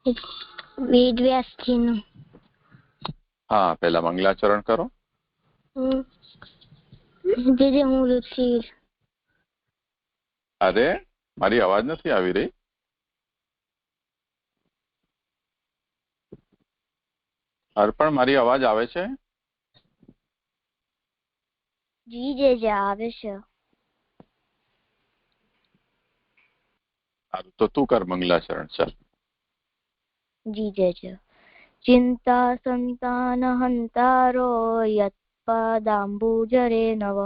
વેદવ્યાસજીનું. હા, પેલા મંગલાચરણ કરો. દીદી હું રુચિર. અરે મારી અવાજ નથી આવી રહી. અર્પણ, મારી અવાજ આવે છે? જી જે આવે છે. સારું, તો તું કર મંગલાચરણ. ચાલ. જી જે ચિંતા સંતાન હંતારો યત પદાંબુજરે નવ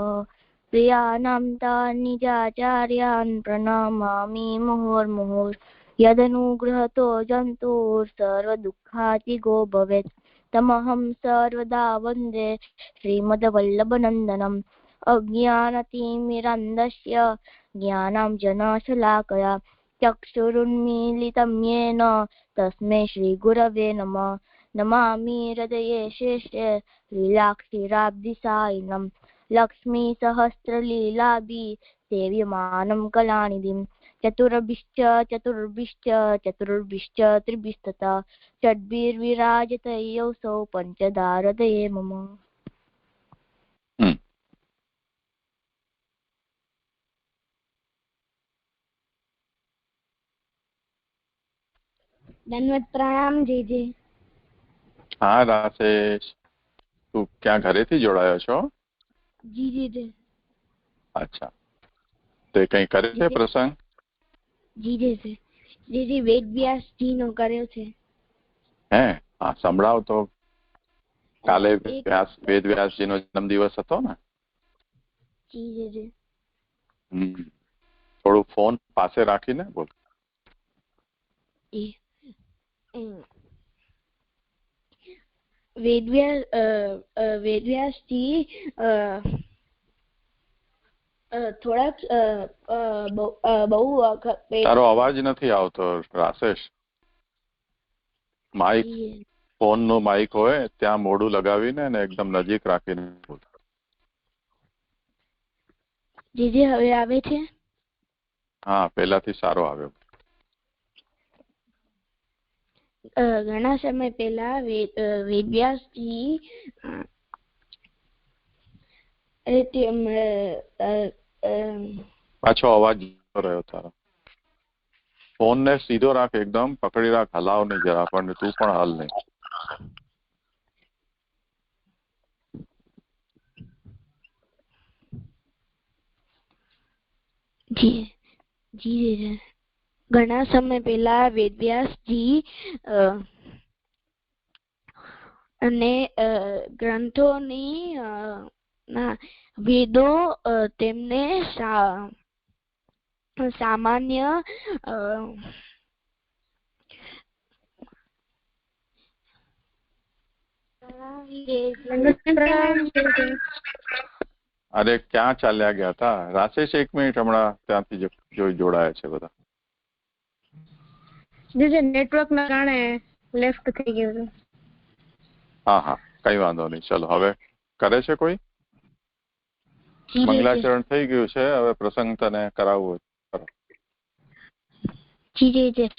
પ્રિયાનામ તાનિજાચાર્યાન પ્રણમામિ મુહુર્મુહુર્ યદનુગ્રહતો જંતુર સર્વ દુઃખાતિગો ભવેત તમહં સર્વદા વંદે શ્રીમદ્વલ્લભનંદનમ અજ્ઞાનતિમિરન્ધસ્ય જ્ઞાનાંજનશલાકયા ચક્ષુરુન્મીલિतं येन तस्मै श्रीगुरवे नमः नमामि हृदये शेषे लीलाक्षीराब्धिसायिनं लक्ष्मीसहस्रलीलाभि सेव्यमानं कलानिधिं चतुर्भिश्च त्रिभिस्तथा षड्भिर्विराजते योऽसौ पञ्चधारतये मम. ધન્યવાદ. પ્રણામ જીજી. હા રાશેષ, તું ક્યાં ઘરેથી જોડાયો છો? જી જી. અચ્છા, તે કઈ કરે છે પ્રસંગ? જી જી જીજી વેદવ્યાસજી નો કર્યો છે. હે? હા, સંભળાવ તો. કાલે વેદવ્યાસજી નો જન્મદિવસ હતો ને? જી જી. થોડું ફોન પાસે રાખીને બોલ. વેદવ્યાસજી થોડાક બહુ તારો અવાજ નથી આવતો રાશેષ. માઇક, ફોન નું માઇક હોય ત્યાં મોઢું લગાવીને અને એકદમ નજીક રાખીને બોલ. જીજી હવે આવે છે? હા, પહેલાથી સારો આવ્યો. ઘણા સમય પહેલા વેદવ્યાસજી પાછો અવાજ રહ્યો તારો. ફોન ને સીધો રાખ, એકદમ પકડી રાખ, હલાવ નહીં જરા પણ, તું પણ હાલ નહીં. જી ઘણા સમય પહેલા વેદવ્યાસજી અને ગ્રંથોની વેદો તેમને સામાન્ય અરે ક્યાં ચાલ્યા ગયા હતા રાશેષ? 1 મિનિટ, હમણાં ત્યાંથી જોડાયા છે બધા. નેટવર્ક ના કારણે લેફ્ટ થઈ ગયું. હા હા, કઈ વાંધો નહીં. ચલો, હવે કરે છે કોઈ? મંગલાચરણ થઈ ગયું છે, હવે પ્રસંગ તને કરાવવો. જી જી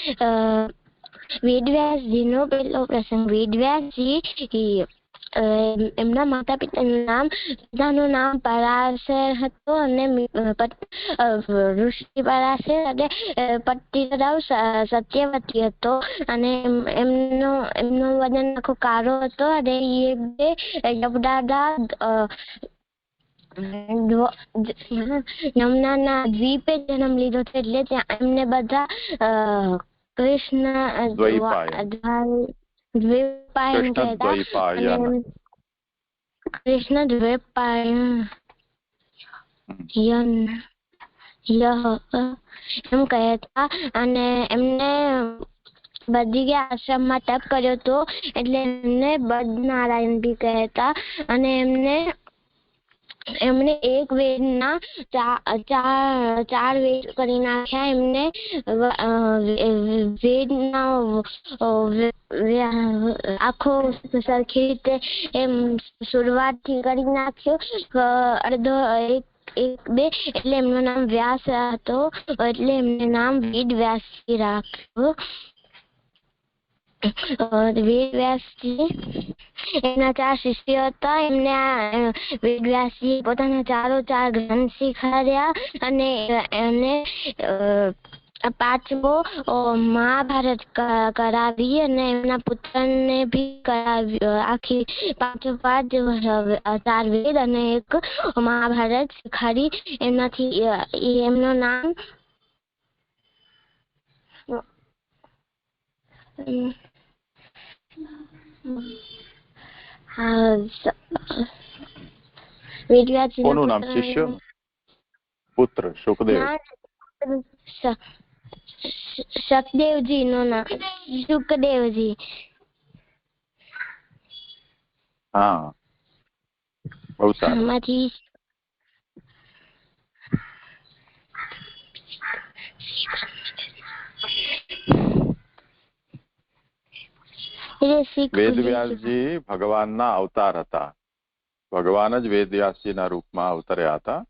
વેદવ્યાસજી નો પહેલો પ્રસંગ. વેદવ્યાસજી એમના માતા પિતાનું નામ પરાશર હતું અને ઋષિ પરાશર અને પતિરાવ સત્યવતી હતો અને એમનો વજન આખો કાળો હતો અને એ યમુનાના યમુનાના દ્વીપે જન્મ લીધો છે. એટલે ત્યાં એમને બધા કૃષ્ણ દ્વૈપાયન કહેતા. કૃષ્ણ દ્વૈપાયન એમ કહેતા અને એમને બધી આશ્રમમાં તપ કર્યો હતો એટલે એમને બદ્ધનારાયણ બી કહેતા. અને એમને એક વેદના ચાર વેદ કરી નાખ્યા. એમને વેદના આખો સરખી રીતે એમ શરૂઆત થી કરી નાખ્યો. અડધો એક બે એટલે એમનું નામ વ્યાસ હતો, એટલે એમને નામ વેદવ્યાસજી રાખ્યું. વેદવ્યાસજી એમના 4 શિષ્યો હતા. એમને આ વેદવ્યાસજી પોતાના 4 ગ્રંથ શીખવાડ્યા અને પાંચમો મહાભારત કરાવી અને એમના પુત્રને ભી કરાવ્યો. આખી 5 4 વેદ અને 1 મહાભારત શીખવાડી. એમનાથી એમનું નામ કોનું નામ? શિષ્ય પુત્ર સુખદેવ. સુખદેવજી નું નામ સુખદેવજી. હા, બહુ સારું. એમાંથી વેદવ્યાસજી ભગવાનના અવતાર હતા. ભગવાન જ વેદવ્યાસજીના રૂપમાં અવતર્યા હતા.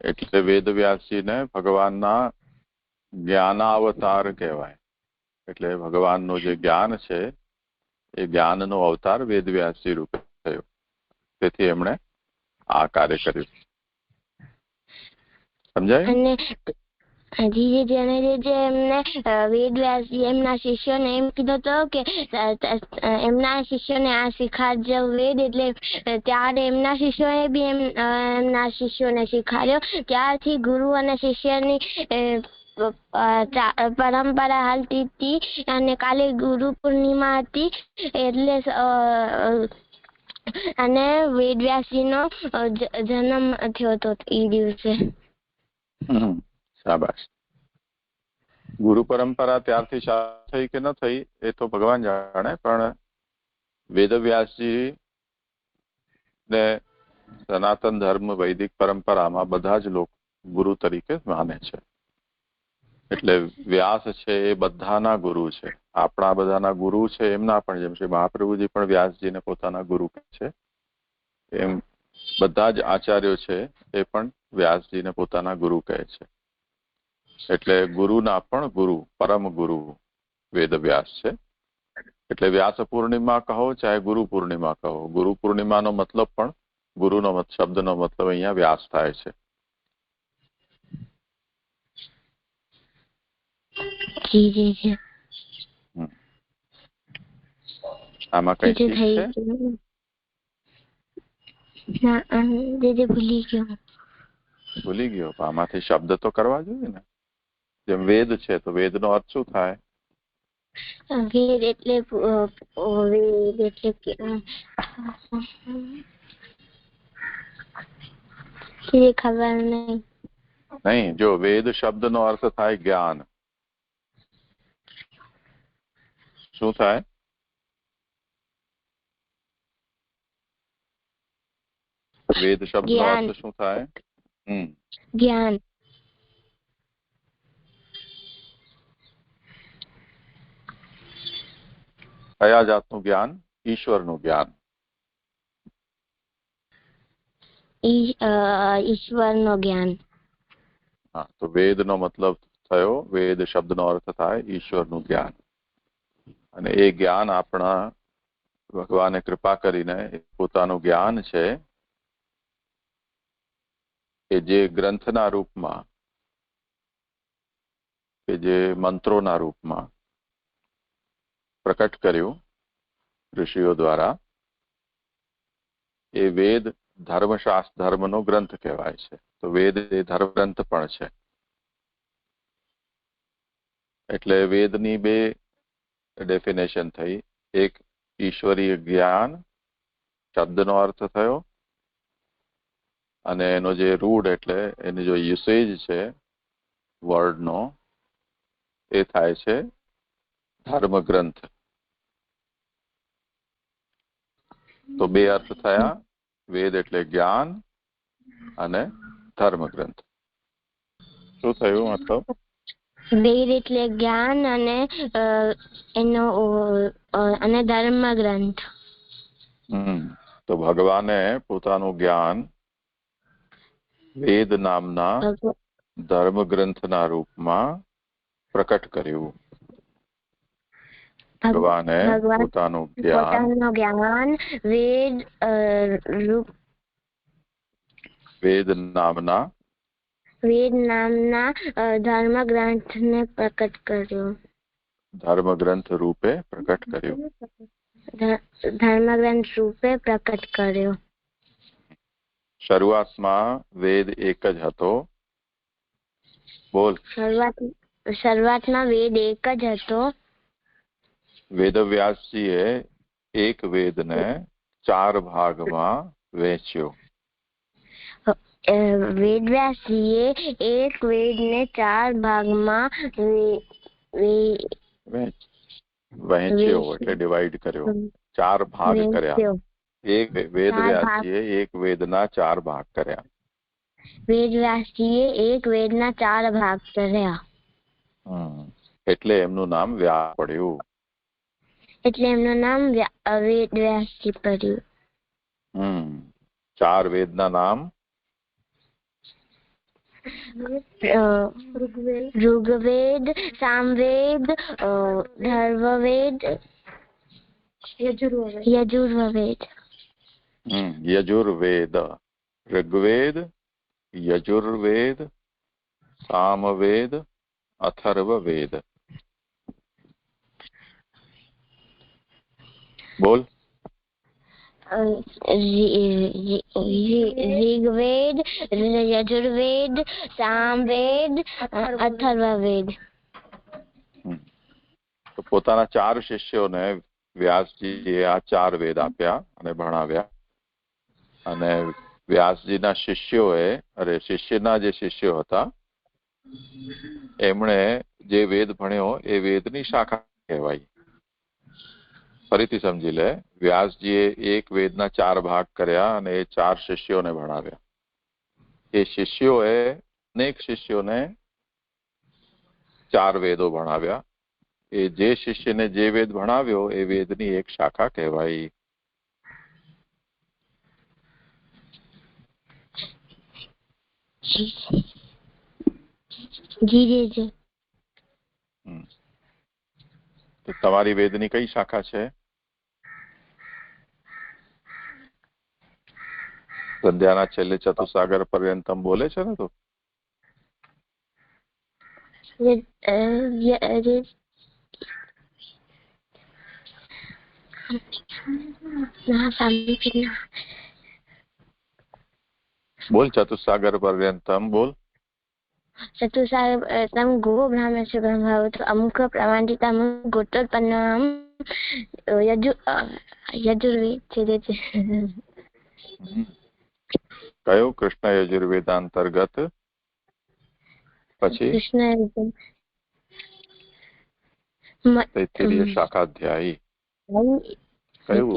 એટલે વેદવ્યાસજીને ભગવાનના જ્ઞાનાવતાર કહેવાય. એટલે ભગવાનનું જે જ્ઞાન છે એ જ્ઞાનનો અવતાર વેદવ્યાસજી રૂપે થયો. તેથી એમણે આ કાર્ય કર્યું. સમજાય? એમને વેદવ્યાસજી એમના શિષ્યોને એમ કીધું હતો કે એમના શિષ્યોને આ શીખાડજો વેદ. એટલે ત્યારે એમના શિષ્યોએ બી એમના શિષ્યોને શીખાડ્યો. ત્યારથી ગુરુ અને શિષ્યની પરંપરા હાલતી હતી. અને કાલે ગુરુ પૂર્ણિમા હતી એટલે અને વેદવ્યાસજીનો જન્મ થયો હતો એ દિવસે. શાબાશ. ગુરુ પરંપરા ત્યારથી થઈ કે ન થઈ એ તો ભગવાન જાણે, પણ વેદવ્યાસજી ને સનાતન ધર્મ વૈદિક પરંપરામાં બધા જ લોકો ગુરુ તરીકે માને છે. એટલે વ્યાસ છે એ બધાના ગુરુ છે. આપણા બધાના ગુરુ છે એમના પણ, જેમ શ્રી મહાપ્રભુજી પણ વ્યાસજીને પોતાના ગુરુ કહે છે, એમ બધા જ આચાર્યો છે એ પણ વ્યાસજીને પોતાના ગુરુ કહે છે. એટલે ગુરુના પણ ગુરુ, પરમ ગુરુ વેદવ્યાસ છે. એટલે વ્યાસ પૂર્ણિમા કહો ચાહે ગુરુ પૂર્ણિમા કહો, ગુરુ પૂર્ણિમાનો મતલબ પણ ગુરુનો શબ્દનો મતલબ અહીંયા વ્યાસ થાય છે. આમાં કઈ શીખ છે? ભૂલી ગયો. આમાંથી શબ્દ તો કરવા જોઈએ ને. જેમ વેદ છે તો વેદનો અર્થ શું થાય? વેદ એટલે ખબર નહીં. જો વેદ શબ્દનો અર્થ થાય જ્ઞાન. શું થાય? વેદ શબ્દનો અર્થ શું થાય? જ્ઞાન. કયા જાતનું જ્ઞાન? ઈશ્વરનું જ્ઞાન. ઈશ્વરનું જ્ઞાન. હા, તો વેદનો મતલબ થયો, વેદ શબ્દનો અર્થ થાય ઈશ્વરનું જ્ઞાન. અને એ જ્ઞાન આપણા ભગવાને કૃપા કરીને પોતાનું જ્ઞાન છે કે જે ગ્રંથના રૂપમાં, કે જે મંત્રોના રૂપમાં પ્રકટ કર્યું ઋષિઓ દ્વારા. એ વેદ ધર્મશાસ્ત્ર, ધર્મનો ગ્રંથ કહેવાય છે. તો વેદ એ ધર્મ ગ્રંથ પણ છે. એટલે વેદની 2 ડેફિનેશન થઈ. એક ઈશ્વરીય જ્ઞાન શબ્દનો અર્થ થયો, અને એનો જે રૂઢ એટલે એનો જો યુસેજ છે વર્ડનો, એ થાય છે ધર્મ ગ્રંથ. તો 2 અર્થ થયા. વેદ એટલે જ્ઞાન અને ધર્મ ગ્રંથ. શું થયું મતલબ? વેદ એટલે જ્ઞાન અને એનો અને ધર્મ ગ્રંથ. તો ભગવાને પોતાનું જ્ઞાન વેદ નામના ધર્મ ગ્રંથના રૂપમાં પ્રકટ કર્યું. ભગવાને પોતાનું જ્ઞાન વેદ નામના ધર્મગ્રંથને પ્રકટ કર્યો. ધર્મગ્રંથ રૂપે પ્રકટ કર્યો. ધર્મગ્રંથ રૂપે પ્રકટ કર્યો. શરૂઆતમાં વેદ એક જ હતો. બોલ. શરૂઆતમાં વેદ એક જ હતો. વેદવ્યાસજીએ એક વેદને 4 ભાગમાં વહેંચ્યો. વેદવ્યાસજીએ એક વેદને 4 ભાગમાં વહેંચ્યો એટલે ડિવાઈડ કર્યો. 4 ભાગ કર્યા. એક વેદવ્યાસજીએ એક વેદના 4 ભાગ કર્યા. વેદવ્યાસજીએ એક વેદના 4 ભાગ કર્યા. એટલે એમનું નામ વ્યાસ પડ્યું. એટલે એમનું નામ વેદવ્યાસજી પડ્યું. 4 વેદના નામ ઋગ્વેદ, સામવેદ, ધર્વવેદ, યજુર્વેદ. યજુર્વેદ, ઋગ્વેદ, યજુર્વેદ, સામવેદ, અથર્વવેદ. બોલ. ऋग्वेद, યજુર્વેદ, સામવેદ, અથર્વવેદ. તો પોતાના 4 શિષ્યોને વ્યાસજીએ આ 4 વેદ આપ્યા અને ભણાવ્યા. અને વ્યાસજીના શિષ્યના જે શિષ્યો હતા એમણે જે વેદ ભણ્યો એ વેદની શાખા કહેવાય. ફરીથી સમજી લે. વ્યાસજીએ એક વેદના 4 ભાગ કર્યા અને એ 4 શિષ્યોને ભણાવ્યા. એ શિષ્યોએ અનેક શિષ્યોને 4 વેદો ભણાવ્યા. એ જે શિષ્યને જે વેદ ભણાવ્યો એ વેદની એક શાખા કહેવાય. તો તમારી વેદની કઈ શાખા છે? સંધ્યાના છેલ્લે ચતુસાગર પર્યંતમ બોલે છે ને તો બોલ. ચતુસાગર પર્યંતમ બોલ. ચતુસાગર ગો બ્રાહ્મણસ્ય બ્રહ્મભવતુ અમુક પ્રમાણિતમ ગોત્રોત્પન્નમ યજુર્વેદ છે. કયો? કૃષ્ણ યજુર્વેદાંતર્ગત પછી તૈત્તિરીય શાખાધ્યાયી કયું?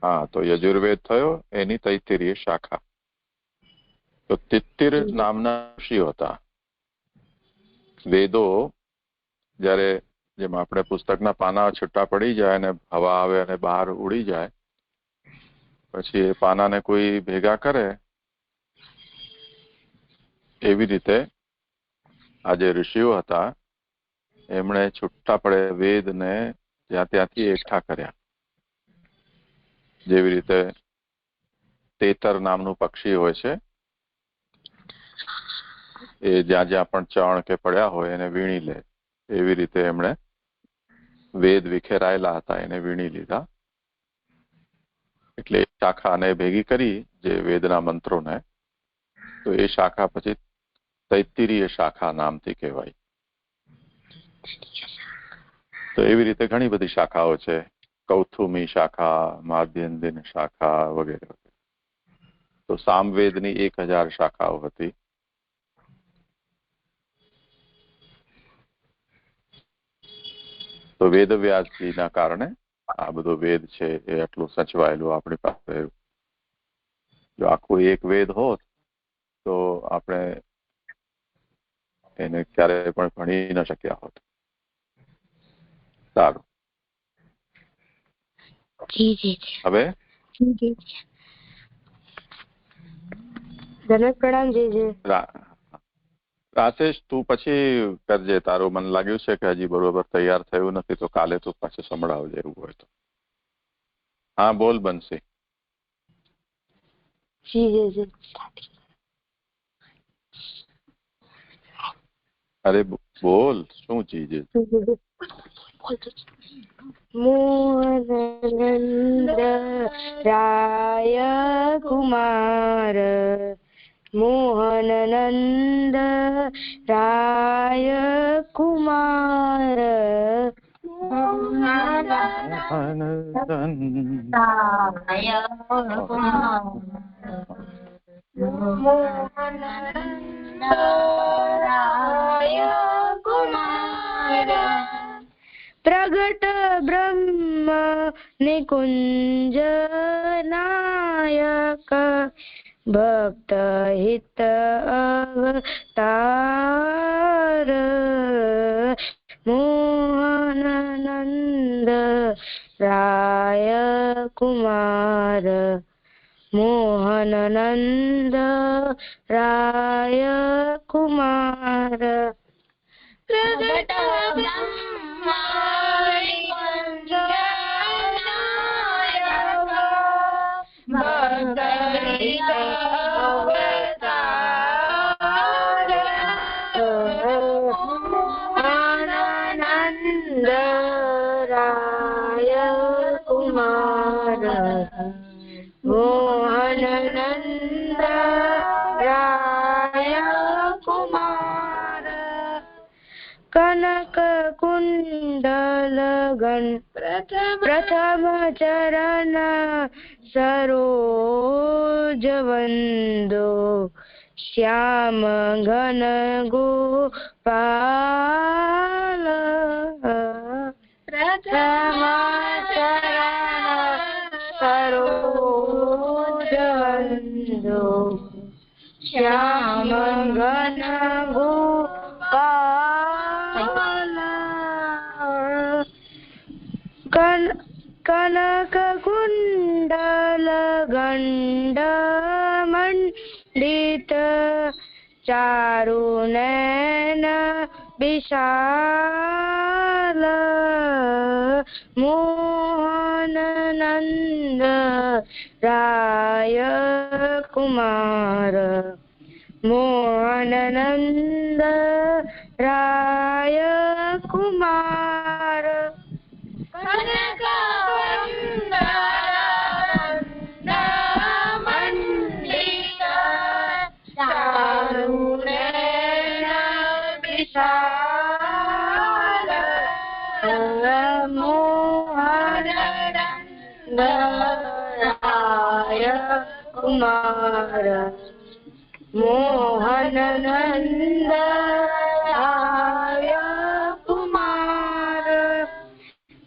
હા, તો યજુર્વેદ થયો એની તૈત્તિરીય શાખા. તો 73 નામના ઋષિઓ હતા. વેદો જયારે જેમ આપણે પુસ્તકના પાના છૂટા પડી જાય અને હવા આવે અને બહાર ઉડી જાય પછી એ પાનાને કોઈ ભેગા કરે એવી રીતે આ જે ઋષિઓ હતા એમણે છૂટા પડે વેદને ત્યાંથી એકઠા કર્યા. જેવી રીતે તેતર નામનું પક્ષી હોય છે એ જ્યાં જ્યાં પણ ચણ કે પડ્યા હોય એને વીણી લે. એવી રીતે એમણે વેદ વિખેરાયેલા હતા એને વીણી લીધા. એટલે શાખાને ભેગી કરી જે વેદના મંત્રોને, તો એ શાખા પછી તૈત્તિરીય શાખા નામથી કહેવાય. તો એવી રીતે ઘણી બધી શાખાઓ છે. કૌથુમી શાખા, માધ્યંદિન શાખા વગેરે. તો સામવેદની 1000 શાખાઓ હતી. તો વેદવ્યાસજીના કારણે આ બધો વેદ છે એ આટલું સચવાયેલું આપણી પાસે. જો આખું એક વેદ હોત તો આપણે એને ક્યારે પણ ભણી ન શક્યા હોત. સારું. હવે ધનક પ્રણામ. આશીષ તું પછી કરજે, તારું મને લાગ્યું છે કે હજી બરોબર તૈયાર થયું નથી, તો કાલે તું પાછું સંભળાવજે એવું હોય તો. હા બોલ બંસી. અરે બોલ, શું ચીજ? મોહનનંદ રાય કુમાર, મોહનનંદ રાય કુમાર, મોહનનંદ રાય કુમાર, મોહનનંદ રાય કુમાર, પ્રગટ બ્રહ્મ નિકુંજ નાયક, ભક્ત હિત અવતાર, મોહનનંદ રાય કુમાર, મોહનનંદ રાય કુમાર, પ્રગટ બ્રહ્મ નિકુંજ નાયક, ભક્ત હિત અવતાર, મોહનનંદ રાય કુમાર, મોહનનંદ રાય કુમાર, કનક કુંડલ ગણ પ્રથમ ચરણ સરોજ વંદો, શ્યામ ઘન ગોપાલ, પ્રથમ ચરણ સરોજ વંદો, શ્યામ ઘન ગોપાલ, કનક કુંડલ ગંડ મંડિત, ચારુ નયન વિશાલ, મોહનનંદ રાય કુમાર, મોહનનંદ રાય કુમાર, કનક મંડિત, ચારુ નયન વિશાલ, મોહનનંદ રાય કુમાર, મોહનનંદ રાય કુમાર,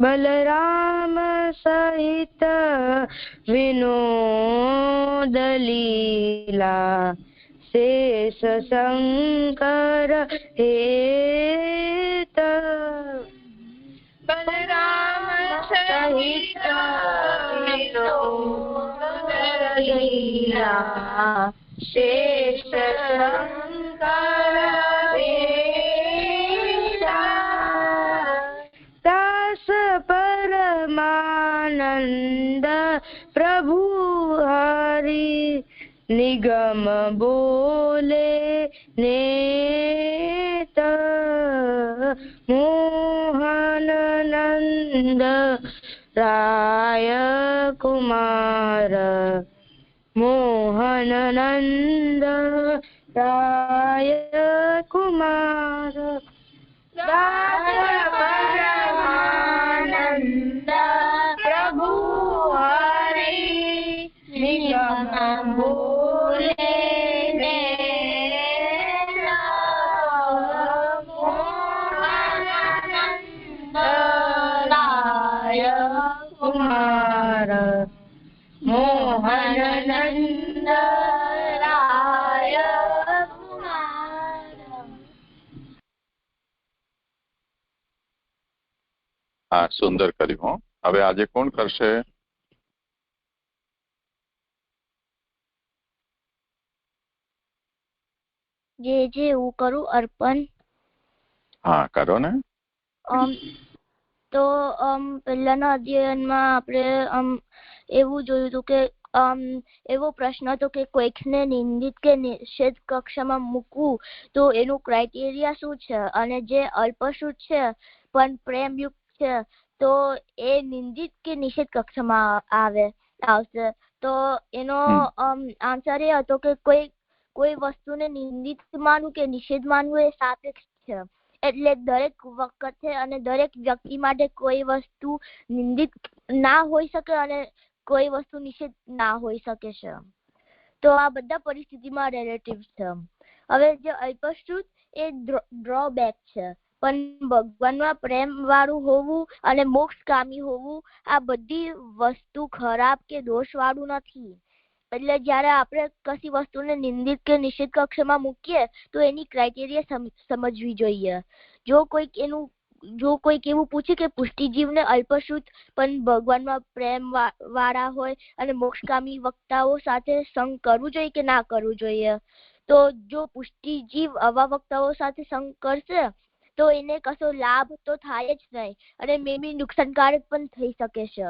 બલરામ સહિત વિનોદ લીલા, શેષ શંકર હેત, બલરામ સહિત વિનોદ લીલા, શેષ શંકર હેત, દાસ પરમાનંદ પ્રભુ હરિ, નિગમ બોલે નેત, મોહનનંદ રાય કુમાર, મોહનનંદ રાય કુમાર, દાસ પરમાનંદ પ્રભુ હરિ, નિગમ બોલે નેત, મોહનનંદ રાય કુમાર, મોહનનંદ રાય કુમાર. હા સુંદર કર્યું હો. હવે આજે કોણ કરશે? જે હું કરું અર્પણ. હા કરો ને. તો પહેલાના અધ્યયનમાં આપણે એવું જોયું હતું કે એવો પ્રશ્ન હતો કે કોઈકને નિંદિત કે નિષેધ કક્ષામાં મૂકવું તો એનું ક્રાઇટેરિયા શું છે, અને જે અલ્પશુત છે પણ પ્રેમયુક્ત છે તો એ નિંદિત કે નિષેધ કક્ષામાં આવશે. તો એનો આન્સર એ હતો કે કોઈ વસ્તુને નિંદિત માનવું કે નિષેધ માનવું એ સાપેક્ષ છે. એટલે દરેક વખતે અને દરેક વ્યક્તિ માટે કોઈ વસ્તુ નિંદિત ના હોઈ શકે અને કોઈ વસ્તુ નિષેધ ના હોઈ શકે છે. તો આ બધા પરિસ્થિતિમાં રિલેટિવ છે. હવે જે અલ્પશ્રુત એ ડ્રોબેક છે, પણ ભગવાનમાં પ્રેમ વાળું હોવું અને મોક્ષકામી હોવું આ બધી વસ્તુ ખરાબ કે દોષ વાળું નથી. એટલે જયારે આપણે કશી વસ્તુને નિંદિત કે નિષેધ કક્ષામાં મૂકીએ તો એની ક્રાઇટેરિયા સમજવી જોઈએ. જો કોઈક એવું પૂછે કે પુષ્ટિજીવને અલ્પશુત પણ ભગવાનમાં પ્રેમ વાળા હોય અને મોક્ષકામી વક્તાઓ સાથે સંગ કરવું જોઈએ કે ના કરવું જોઈએ, તો જો પુષ્ટિજીવ આવા વક્તાઓ સાથે સંગ કરશે તો એને કશો લાભ તો થાય જ નહીં, અને મે બી નુકસાનકારક પણ થઈ શકે છે,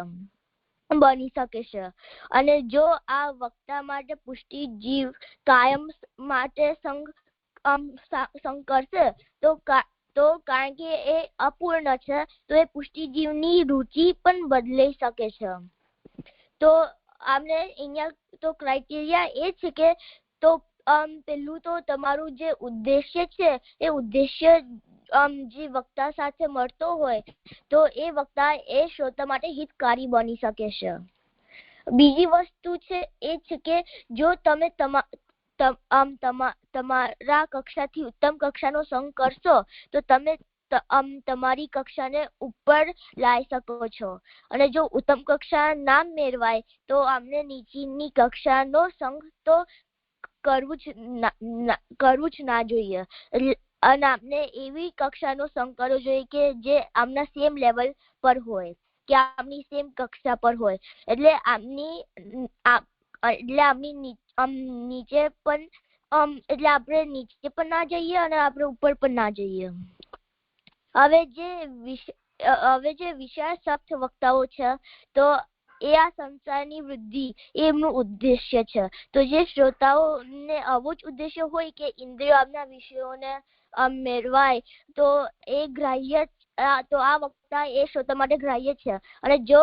બની શકે છે. અને જો આ વક્તા માટે પુષ્ટિ જીવ કાયમ માટે સંગ કરશે તો કારણ કે એ અપૂર્ણ છે તો એ પુષ્ટિ જીવની રુચિ પણ બદલાઈ શકે છે. તો આમને અહીંયા તો ક્રાઇટેરિયા એ છે કે તો પેલું તો તમારું જે ઉદ્દેશ્ય છે એ ઉદ્દેશ્ય જે વક્તા સાથે મળતો હોય તો એ વક્તા એ શ્રોતા માટે હિતકારી બની શકે છે. બીજી વસ્તુ છે એ છે કે જો તમે તમારા કક્ષાથી ઉત્તમ કક્ષાનો સંગ કરશો તો તમે તમારી કક્ષાને ઉપર લાવી શકો છો, અને જો ઉત્તમ કક્ષા ના મેળવાય તો અમને નીચેની કક્ષાનો સંગ તો કરવું જ ના જોઈએ. અને આપણે એવી કક્ષાનો સંગ કરવો જોઈએ કે જે આમના સેમ લેવલ પર હોય, કે આપણી સેમ કક્ષા પર હોય. એટલે આપણી નીચે પણ એટલે આપણે નીચે પણ ના જઈએ અને આપણે ઉપર પણ ના જઈએ. હવે જે વિશાળ સપ્ત વક્તાઓ છે તો એ આ સંસારની વૃદ્ધિ એ એમનું ઉદ્દેશ્ય છે. તો જે શ્રોતાઓને આવો જ ઉદ્દેશ્ય હોય કે ઇન્દ્રિયો આપના વિષયોને મેળવાય તો એ ગ્રાહ્ય, તો આ વક્તા એ શ્રોતા માટે ગ્રાહ્ય છે. અને જો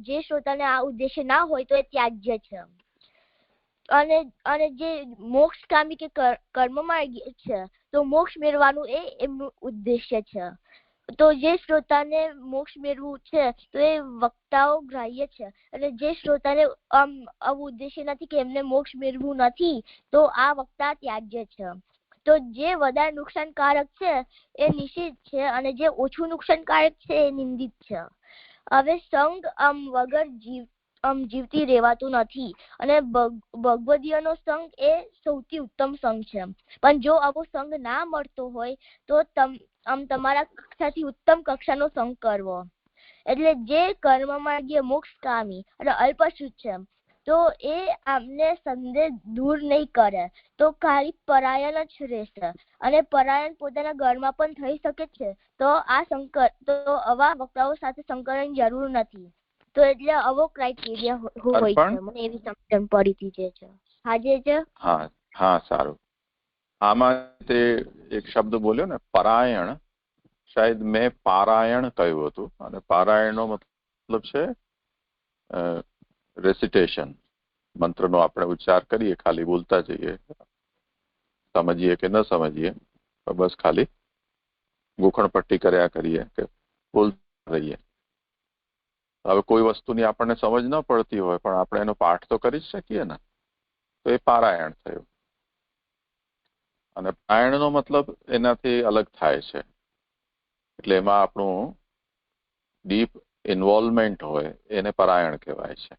જે શ્રોતાને આ ઉદ્દેશ્ય ના હોય તો એ ત્યાજ્ય છે. અને જે મોક્ષકામી કે કર્મ માર્ગી છે તો મોક્ષ મેળવાનું એ એમનું ઉદ્દેશ્ય છે. તો જે શ્રોતાને મોક્ષ મેળવું છે તો એ વક્તાઓ ગ્રાહ્ય છે, અને જે શ્રોતાને આવું ઉદ્દેશ્ય નથી કે એમને મોક્ષ મેળવું નથી તો આ વક્તા ત્યાજ્ય છે. તો જે વધારે નુકસાનકારક છે એ નિષિદ્ધ છે, અને જે ઓછું નુકસાનકારક છે એ નિંદિત છે. હવે સંગ વગર જીવતી રહેવાતું નથી, અને ભગવદીયનો સંગ એ સૌથી ઉત્તમ સંગ છે. પણ જો આવો સંગ ના મળતો હોય તો તમારા કક્ષાથી ઉત્તમ કક્ષાનો સંગ કરવો. એટલે જે કર્મ માર્ગીય મોક્ષકામી અને અલ્પશુત છે તો એ આમને સંદેહ દૂર નહીં કરે, તો ખાલી પરાયણ જ રહેશે, અને પરાયણ પોતાના ઘરમાં પણ થઈ શકે છે. તો આવા વક્તાઓ સાથે સંકરણની જરૂર નથી. તો એટલે આવો ક્રાઇટેરિયા હોય છે. મને એવી સમજણ પડી હતી જે છે. હાજે છે. હા સારું. આમાં તે એક શબ્દ બોલ્યો ને પરાયણ, શાયદ મેં પારાયણ કહ્યું હતું, અને પારાયણનો મતલબ છે રેસિટેશન. મંત્રનો આપણે ઉચ્ચાર કરીએ, ખાલી બોલતા જઈએ, સમજીએ કે ન સમજીએ, બસ ખાલી ગોખણ પટ્ટી કર્યા કરીએ કે બોલતા રહીએ. હવે કોઈ વસ્તુની આપણને સમજ ન પડતી હોય પણ આપણે એનો પાઠ તો કરી જ શકીએ ને, તો એ પારાયણ થયું. અને પારાયણનો મતલબ એનાથી અલગ થાય છે. એટલે એમાં આપણું ડીપ ઇન્વોલ્વમેન્ટ હોય એને પરાયણ કહેવાય છે.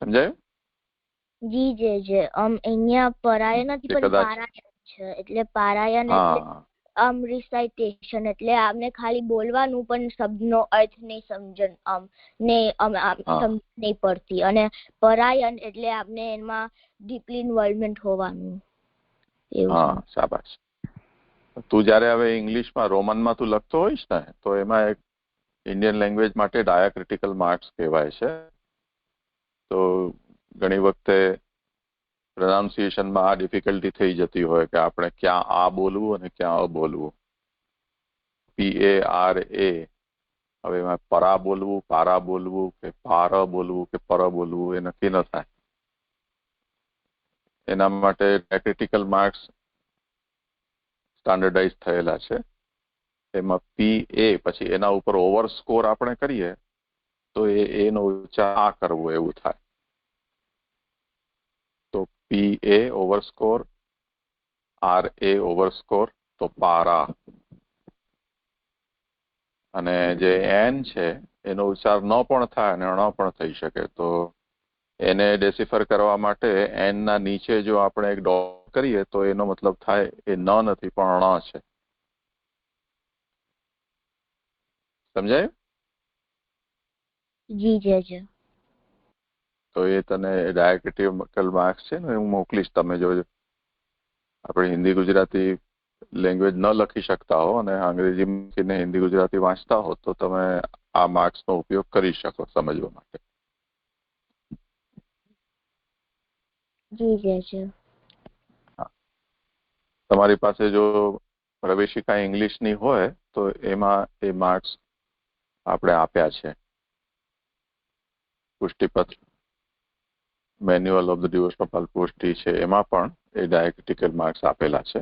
સમજાયું? જી. અહીંયા પરાયણ નથી પણ પારાયણ છે. એટલે પારાયણ એટલે રિસાઇટેશન એટલે આમને ખાલી બોલવાનું પણ શબ્દનો અર્થ નહીં સમજણ સમજ નહીં પડતી, અને પરાયણ એટલે આપને એમાં ડીપલી ઇન્વોલ્વમેન્ટ હોવાનું. હા, શાબાશ. તું જયારે હવે ઇંગ્લિશમાં રોમનમાં તું લખતો હોઈશ ને, તો એમાં એક ઇન્ડિયન લેંગ્વેજ માટે ડાયાક્રિટિકલ માર્ક્સ કહેવાય છે. તો ઘણી વખતે પ્રોનાઉન્સિએશનમાં આ ડિફિકલ્ટી થઈ જતી હોય કે આપણે ક્યાં આ બોલવું અને ક્યાં અ બોલવું. PARA, હવે એમાં પરા બોલવું, પારા બોલવું કે પાર બોલવું કે પર બોલવું એ નક્કી ન થાય. એના માટે ક્રિટિકલ માર્ક્સ સ્ટાન્ડર્ડાઇઝ થયેલા છે. એમાં PA પછી એના ઉપર ઓવર સ્કોર આપણે કરીએ તો એનો ઉચ્ચાર આ કરવો એવું થાય. તો PA over score, RA over score, તો પારા. અને જે એન છે એનો ઉચ્ચાર ન પણ થાય અને ન પણ થઈ શકે. તો એને ડેસિફર કરવા માટે એન ના નીચે જો આપણે એક ડોટ કરીએ તો એનો મતલબ થાય એ ન નથી પણ ણ છે. સમજાય? જી જી. તો એ તને ડાયાક્રિટિકલ માર્ક્સ છે ને હું મોકલીશ. તમે જો આપણે હિન્દી ગુજરાતી લેંગ્વેજ ન લખી શકતા હો અને અંગ્રેજી હિન્દી ગુજરાતી વાંચતા હો તો તમે આ માર્ક્સનો ઉપયોગ કરી શકો સમજવા માટે. જી જી. તમારી પાસે જો પ્રવેશિકા ઇંગ્લિશની હોય તો એમાં એ માર્ક્સ આપણે આપ્યા છે. પુષ્ટિપત્ર, મેન્યુઅલ ઓફ ધ ડિવોશનલ પુષ્ટિ છે, એમાં પણ એ ડાયાક્રિટિકલ માર્ક્સ આપેલા છે.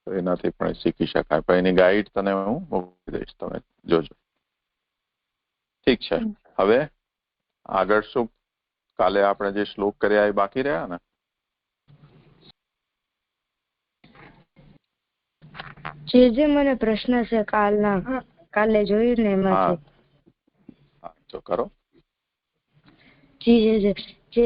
તો એનાથી પણ શીખી શકાય. પણ એની ગાઈડ તને હું મોકલી દઈશ, તમે જોજો. ઠીક છે. હવે આગળ શું? કાલે આપણે જે શ્લોક કર્યા એ બાકી રહ્યા ને? જે મને પ્રશ્ન છે કાલે જોયું ને એમાંથી. હા, તો કરો. જી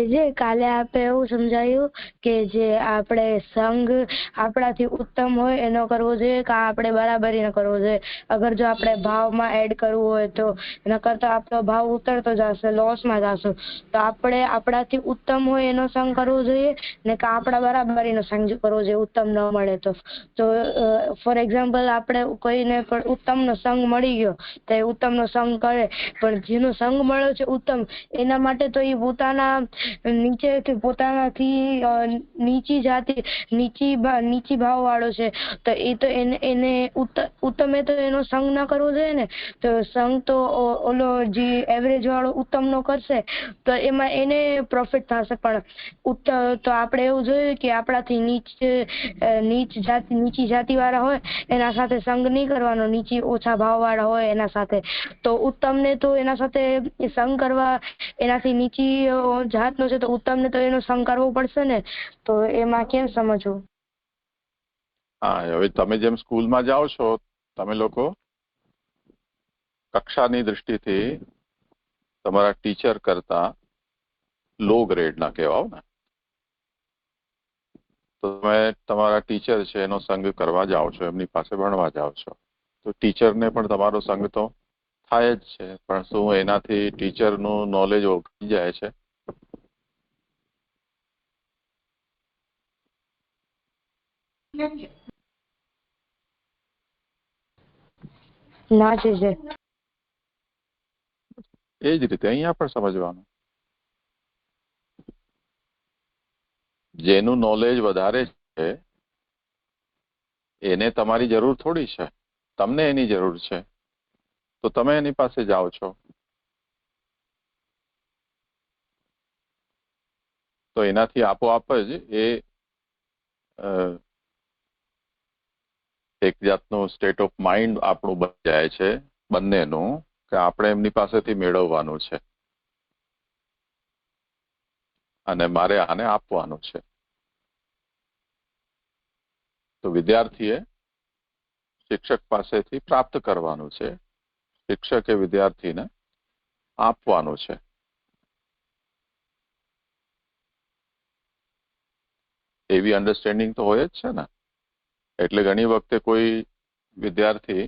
જે કાલે આપણે એવું સમજાયું કે જે આપણે સંઘ આપણાથી ઉત્તમ હોય એનો કરવો જોઈએ કે આપણે બરાબરી ન કરવો જોઈએ. અગર જો આપણે ભાવમાં એડ કરવું હોય તો એના કરતા આપણો ભાવ ઉતરતો જશે, લોસમાં જશે. તો આપણે આપણાથી ઉત્તમ હોય એનો સંઘ કરવો જોઈએ ને કે આપણા બરાબરીનો સંઘ કરવો જોઈએ ઉત્તમ ન મળે તો. ફોર એક્ઝામ્પલ આપણે કોઈને પણ ઉત્તમનો સંઘ મળી ગયો તો એ ઉત્તમનો સંઘ કરે, પણ જેનો સંઘ મળ્યો છે ઉત્તમ એના માટે તો એ પોતાના નીચે કે પોતાનાથી નીચી જાતિ નીચી ભાવ વાળો છે તો એ તો એને ઉત્તમે તો એનો સંગ ના કરવો જોઈએ ને. તો સંગ તો ઓલો જે એવરેજ વાળો ઉત્તમ નો કરશે તો એમાં એને પ્રોફિટ થશે. પણ તો આપણે એવું જોઈએ કે આપણાથી નીચી જાતિ વાળા હોય એના સાથે સંગ નહીં કરવાનો, નીચી ઓછા ભાવ વાળા હોય એના સાથે. તો ઉત્તમને તો એના સાથે સંગ કરવા, એનાથી નીચી જાતનો છે તો ઉત્તમને તો એનો સંગ કરવો પડશે ને. તો એમાં કેમ સમજવું? હા, હવે તમે જેમ સ્કૂલમાં જાઓ છો, તમે લોકો કક્ષાની દૃષ્ટિથી તમારા ટીચર કરતા લો ગ્રેડના કહેવાઓ ને. તો તમે તમારા ટીચર છે એનો સંગ કરવા જાઓ છો, એમની પાસે ભણવા જાઓ છો, તો ટીચરને પણ તમારો સંગ તો થાય જ છે. પણ શું એનાથી ટીચરનું નોલેજ ઓગળી જાય છે? ના છે. એ જ રીતે અહીંયા પણ સમજવાનું. જેનું નોલેજ વધારે છે એને તમારી જરૂર થોડી છે, તમને એની જરૂર છે, તો તમે એની પાસે જાઓ છો. તો એનાથી આપોઆપ જ એ એક જાતનું સ્ટેટ ઓફ માઇન્ડ આપણું બની જાય છે બંનેનું, કે આપણે એમની પાસેથી મેળવવાનું છે અને મારે આને આપવાનું છે. તો વિદ્યાર્થીએ શિક્ષક પાસેથી પ્રાપ્ત કરવાનું છે, શિક્ષકે વિદ્યાર્થીને આપવાનું છે. એવી અન્ડરસ્ટેન્ડિંગ તો હોય જ છે ને. એટલે ઘણી વખતે કોઈ વિદ્યાર્થી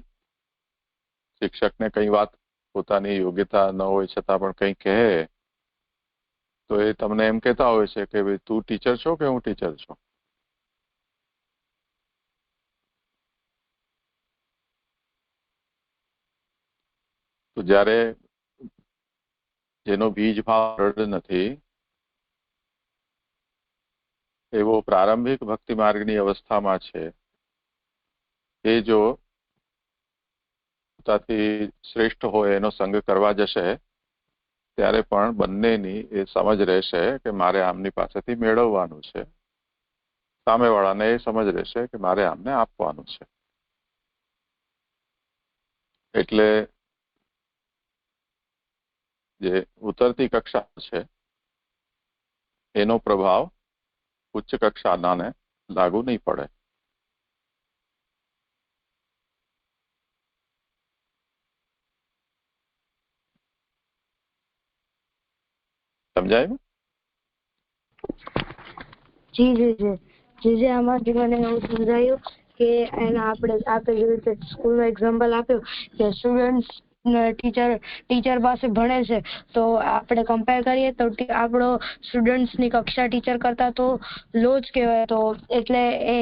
શિક્ષકને કઈ વાત પોતાની યોગ્યતા ન હોય છતાં પણ કંઈ કહે તો એ તમને એમ કહેતા હોય છે કે ભાઈ તું ટીચર છો કે હું ટીચર છું. તો જ્યારે જેનો બીજ ભાવ દ્રઢ નથી એવો પ્રારંભિક ભક્તિ માર્ગની અવસ્થામાં છે એ જો પોતાથી શ્રેષ્ઠ હોય એનો સંગ કરવા જશે ત્યારે પણ બંનેની એ સમજ રહેશે કે મારે આમની પાસેથી મેળવવાનું છે, સામેવાળાને એ સમજ રહેશે કે મારે આમને આપવાનું છે. એટલે જે ઉતરતી કક્ષા છે એનો પ્રભાવ ઉચ્ચ કક્ષાનાને લાગુ નહીં પડે. સમજાયું? જી જી જી જી જી આમાંથી મને એવું સમજાયું કે એના આપણે જેવી રીતે સ્કૂલનો એક્ઝામ્પલ આપ્યું કે સ્ટુડન્ટ્સ ટીચર પાસે ભણે છે તો આપણે કમ્પેર કરીએ તો આપણો સ્ટુડન્ટ્સની કક્ષા ટીચર કરતા તો લો જ કહેવાય. તો એટલે એ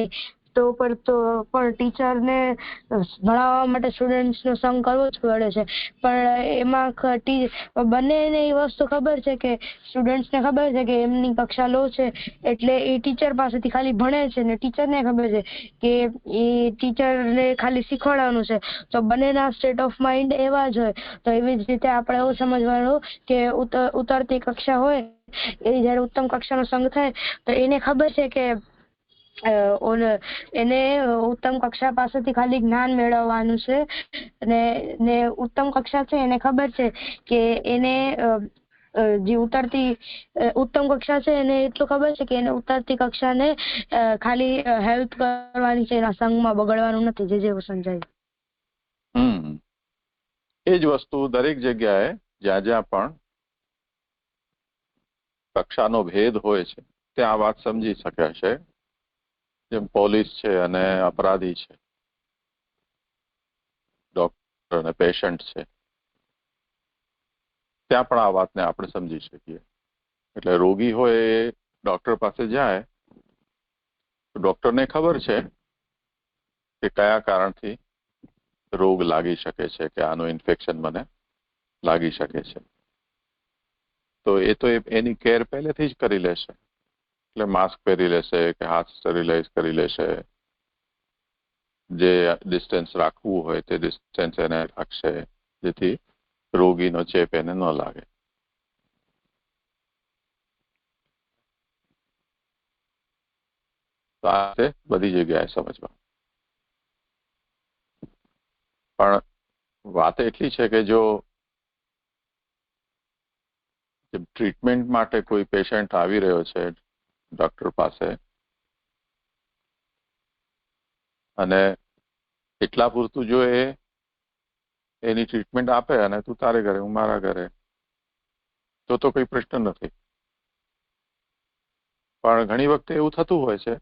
તો પણ ટીચરને ભણાવવા માટે સ્ટુડન્ટ્સનો સંગ કરવો જ પડે છે. પણ એમાં બંનેને એ વસ્તુ ખબર છે કે સ્ટુડન્ટ્સને ખબર છે કે એમની કક્ષા લો છે એટલે એ ટીચર પાસેથી ખાલી ભણે છે ને ટીચરને ખબર છે કે એ ટીચરને ખાલી શીખવાડવાનું છે. તો બંનેના સ્ટેટ ઓફ માઇન્ડ એવા જ હોય. તો એવી જ રીતે આપણે એવું સમજવાનું કે ઉતરતી કક્ષા હોય એ જયારે ઉત્તમ કક્ષાનો સંગ થાય તો એને ખબર છે કે એને ઉત્તમ કક્ષા પાસેથી ખાલી જ્ઞાન મેળવવાનું છે ને ઉત્તમ કક્ષા છે એને ખબર છે કે એને જે ઉત્તમ કક્ષા છે એને એટલું ખબર છે કે એને ઉતરતી કક્ષાને ખાલી હેલ્પ કરવાની છે, એના સંગમાં બગડવાનું નથી. જે જેવું સમજાયું એ જ વસ્તુ દરેક જગ્યાએ જ્યાં જ્યાં પણ કક્ષાનો ભેદ હોય છે ત્યાં આ વાત સમજી શકાય છે. જેમ પોલીસ છે અને અપરાધી છે, ડોક્ટર અને પેશન્ટ છે, ત્યાં પણ આ વાતને આપણે સમજી શકીએ. એટલે રોગી હોય એ ડોક્ટર પાસે જાય તો ડોક્ટરને ખબર છે કે કયા કારણથી રોગ લાગી શકે છે, કે આનું ઇન્ફેક્શન મને લાગી શકે છે. તો એની કેર પહેલેથી જ કરી લેશે. એટલે માસ્ક પહેરી લેશે કે હાથ સ્ટરીલાઇઝ કરી લેશે, જે ડિસ્ટન્સ રાખવું હોય તે ડિસ્ટન્સ એને રાખશે જેથી રોગીનો ચેપ એને ન લાગે. તો આ છે બધી જગ્યાએ સમજવા. પણ વાત એટલી છે કે જો ટ્રીટમેન્ટ માટે કોઈ પેશન્ટ આવી રહ્યો છે ડોક્ટર પાસે અને એટલા પૂરતું જો એની ટ્રીટમેન્ટ આપે અને તું તારે ઘરે હું મારા ઘરે તો કોઈ પ્રશ્ન નથી. પણ ઘણી વખતે એવું થતું હોય છે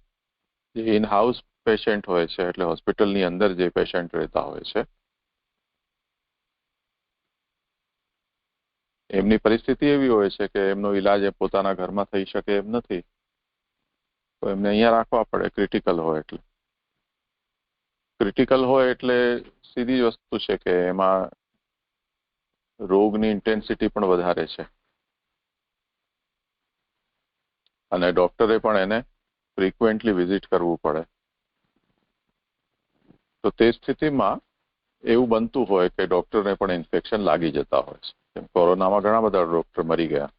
જે ઇન હાઉસ પેશન્ટ હોય છે, એટલે હોસ્પિટલની અંદર જે પેશન્ટ રહેતા હોય છે એમની પરિસ્થિતિ એવી હોય છે કે એમનો ઈલાજ પોતાના ઘરમાં થઈ શકે એમ નથી, તો એમને અહીંયા રાખવા પડે. ક્રિટિકલ હોય એટલે સીધી જ વસ્તુ છે કે એમાં રોગની ઇન્ટેન્સિટી પણ વધારે છે અને ડોક્ટરે પણ એને ફ્રીક્વેન્ટલી વિઝિટ કરવું પડે. તો તે સ્થિતિમાં એવું બનતું હોય કે ડોક્ટરને પણ ઇન્ફેક્શન લાગી જતા હોય છે. કોરોનામાં ઘણા બધા ડોક્ટર મરી ગયા.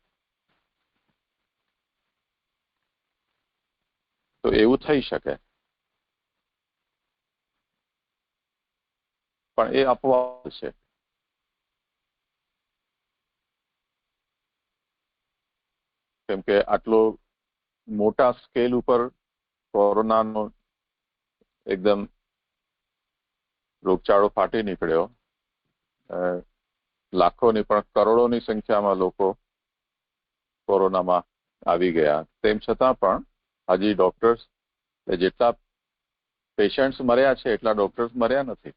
તો એવું થઈ શકે, પણ એ અપવાદ છે. કેમ કે આટલો મોટા સ્કેલ ઉપર કોરોનાનો એકદમ રોગચાળો ફાટી નીકળ્યો, લાખોની પણ કરોડોની સંખ્યામાં લોકો કોરોનામાં આવી ગયા. તેમ છતાં પણ હજી ડોક્ટર્સ જેટલા પેશન્ટ્સ મર્યા છે એટલા ડોક્ટર્સ મર્યા નથી.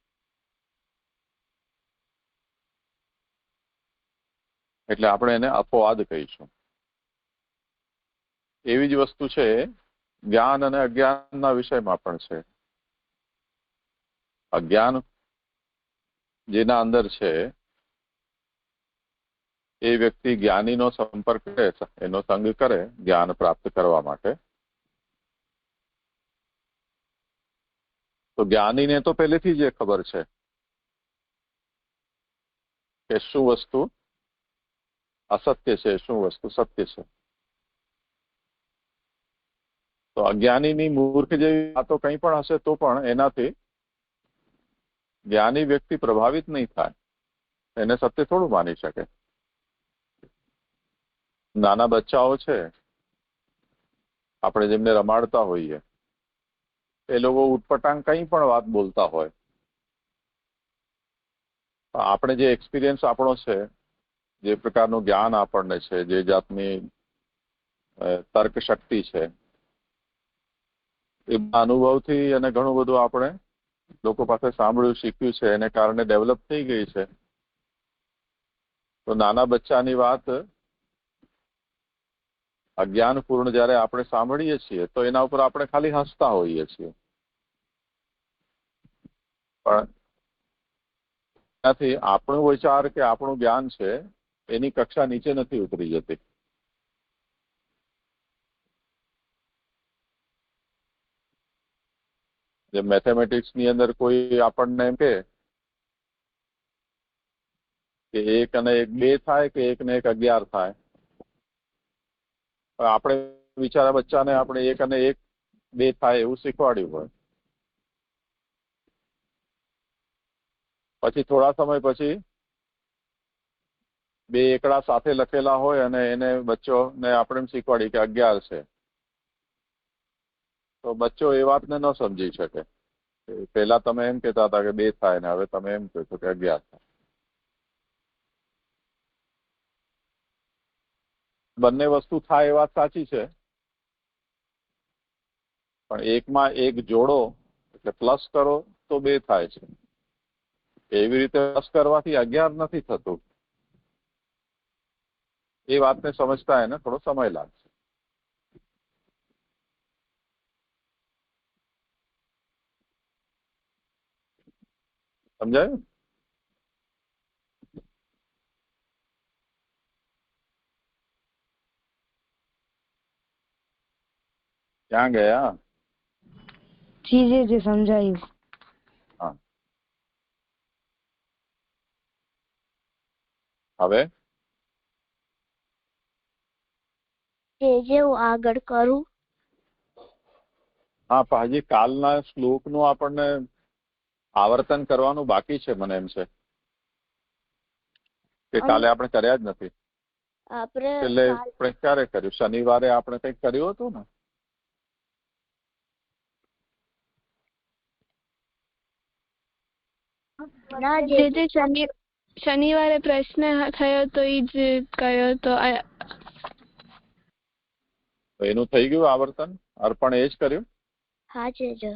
એટલે આપણે એને અપવાદ કહીશું. એવી જ વસ્તુ છે જ્ઞાન અને અજ્ઞાનના વિષયમાં પણ છે. અજ્ઞાન જેના અંદર છે એ વ્યક્તિ જ્ઞાનીનો સંપર્ક કરે, એનો સંગ કરે જ્ઞાન પ્રાપ્ત કરવા માટે, તો જ્ઞાનીને તો પહેલેથી જ એ ખબર છે કે શું વસ્તુ અસત્ય છે, શું વસ્તુ સત્ય છે. તો અજ્ઞાનીની મૂર્ખ જેવી વાતો કંઈ પણ હશે તો પણ એનાથી જ્ઞાની વ્યક્તિ પ્રભાવિત નહીં થાય. એને સત્ય થોડું માની શકે. નાના બચ્ચાઓ છે, આપણે જેમને રમાડતા હોઈએ, એ લોકો ઉટપટાંગ કંઈ પણ વાત બોલતા હોય, આપણે જે એક્સપિરિયન્સ આપણો છે, જે પ્રકારનું જ્ઞાન આપણને છે, જે જાતની તર્ક શક્તિ છે, એ અનુભવથી અને ઘણું બધું આપણે લોકો પાસે સાંભળ્યું, શીખ્યું છે, એને કારણે ડેવલપ થઈ ગઈ છે. તો નાના બચ્ચાની વાત અજ્ઞાનપૂર્ણ જ્યારે આપણે સાંભળીએ છીએ તો એના ઉપર આપણે ખાલી હસતા હોઈએ છીએ, પણ એનાથી આપણો વિચાર કે આપણું જ્ઞાન છે એની કક્ષા નીચે નથી ઉતરી જતી. જે મેથેમેટિક્સની અંદર કોઈ આપણને એમ કે 1 અને 1 2 થાય કે 1 ને 1 11 થાય, આપણે બિચારા બચ્ચાને આપણે 1 અને 1 2 થાય એવું શીખવાડ્યું હોય, પછી થોડા સમય પછી 2 એકડા સાથે લખેલા હોય અને એને બચ્ચોને આપણે એમ શીખવાડી કે 11 છે, તો બચ્ચો એ વાતને ન સમજી શકે. પહેલા તમે એમ કહેતા હતા કે 2 થાય ને હવે તમે એમ કહો છો કે 11 થાય. બંને વસ્તુ થાય એ વાત સાચી છે, પણ 1 માં 1 જોડો એટલે પ્લસ કરો તો 2 થાય છે. એવી રીતે પ્લસ કરવાથી 11 નથી થતું. એ વાતને સમજતા એને થોડો સમય લાગશે. સમજાયું? ક્યાં ગયા? જી જી જી સમજાયું. હા, હવે જે હું આગળ કરું. હા, પણ હજી કાલના શ્લોકનું આપણને આવર્તન કરવાનું બાકી છે. મને એમ છે કે કાલે આપણે કર્યા જ નથી. એટલે આપણે ક્યારે કર્યું? શનિવારે આપણે કંઈક કર્યું હતું ને? શનિવારે પ્રશ્ન થયો તો એ જ કર્યો તો. એનું થઈ ગયું આવર્તન? અર્પણ એ જ કર્યું? હા જય.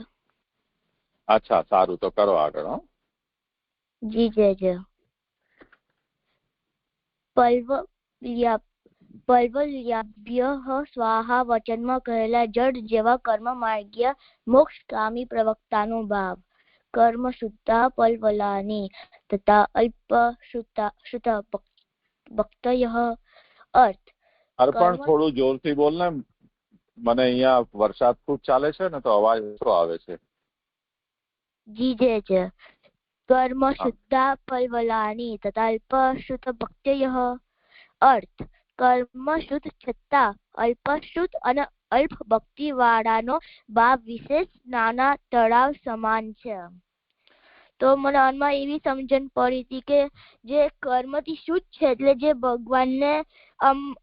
અચ્છા, સારું, તો કરો આગળ. હો જી જય. પલ્વલ્યાભ્ય સ્વાહા વચનમાં કહેલા જડ જેવા કર્મ માર્ગ્ય મોક્ષગામી પ્રવક્તાનો ભાવ. કર્મ શુદ્ધા પલ્વલાની તથા અલ્પ શુદ્ધ ભક્તયઃ. અર્થ અર્પણ થોડું જોરથી બોલ ને. મને અહીંયા વરસાદ ખૂબ ચાલે છે ને તો અવાજ ઓછો આવે છે. જી જય. કર્મ શુદ્ધા પલ્વલાની તથા અલ્પ શુદ્ધ ભક્તયઃ. અર્થ કર્મ શુદ્ધ છતાં અલ્પ શુદ્ધ અને અલ્પ ભક્તિ વાળાનો ભાવ વિશેષ નાના તળાવ સમાન છે. તો મને આમાં એવી સમજણ પડી હતી કે જે કર્મથી શુદ્ધ છે એટલે જે ભગવાનને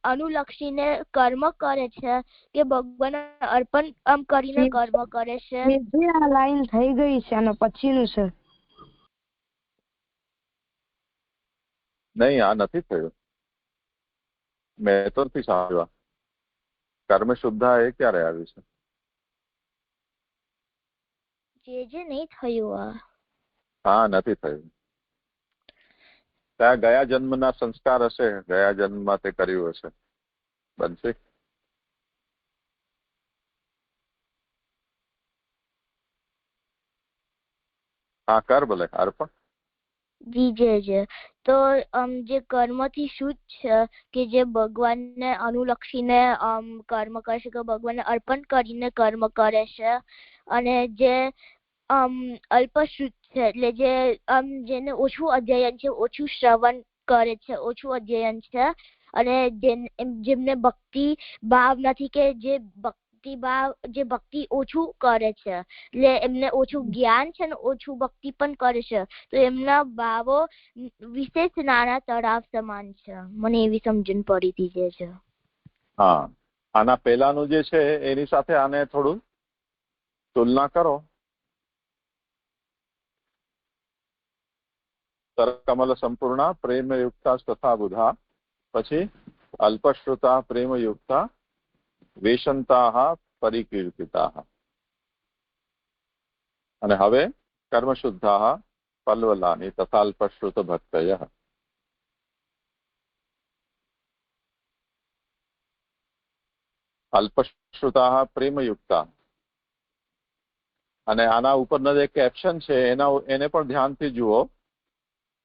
અનુલક્ષીને કર્મ કરે છે કે ભગવાન અર્પણ કરીને કર્મ કરે છે. આ લાઈન થઈ ગઈ છે અને પછીનું છે. નહીં, આ નથી થયું. મેં તો નથી સાંભળ્યું. કર્મ શુદ્ધા એ ક્યારે આવ્યું છે? જે નહીં થયું. હા, નથી થયું. ત્યાં ગયા જન્મના સંસ્કાર હશે, ગયા જન્મમાં તે કર્યું હશે. બનશે. હા, કર ભલે અર્પણ. જી તો જે કર્મથી શુદ્ધ છે કે જે ભગવાનને અનુલક્ષીને કર્મ કરશે કે ભગવાનને અર્પણ કરીને કર્મ કરે છે, અને જે અલ્પશુદ્ધ છે એટલે જે જેને ઓછું અધ્યયન છે, ઓછું શ્રવણ કરે છે, ઓછું અધ્યયન છે, અને જેમને ભક્તિ ભાવ નથી કે જે ભક્તિ ઓછું કરે છે, એટલે એમને ઓછું જ્ઞાન છે ને ઓછું ભક્તિ પણ કરે છે, તો એમના ભાવો વિશેષ નાના તળાવ સમાન છે. મને એવી સમજણ પડી હતી જે છે. હા, આના પહેલાનું જે છે એની સાથે આને થોડું તુલના કરો. કમલ સંપૂર્ણા પ્રેમયુક્તા તથા બુધા, પછી અલ્પશ્રુતા પ્રેમયુક્તા વેશંતા પરિકીર્તિતા, અને હવે કર્મશુદ્ધા પલ્વલાની તથા અલ્પશ્રુત ભક્તય. અલ્પશ્રુતા પ્રેમયુક્તા, અને આના ઉપરના જે કેપ્શન છે એને પણ ધ્યાનથી જુઓ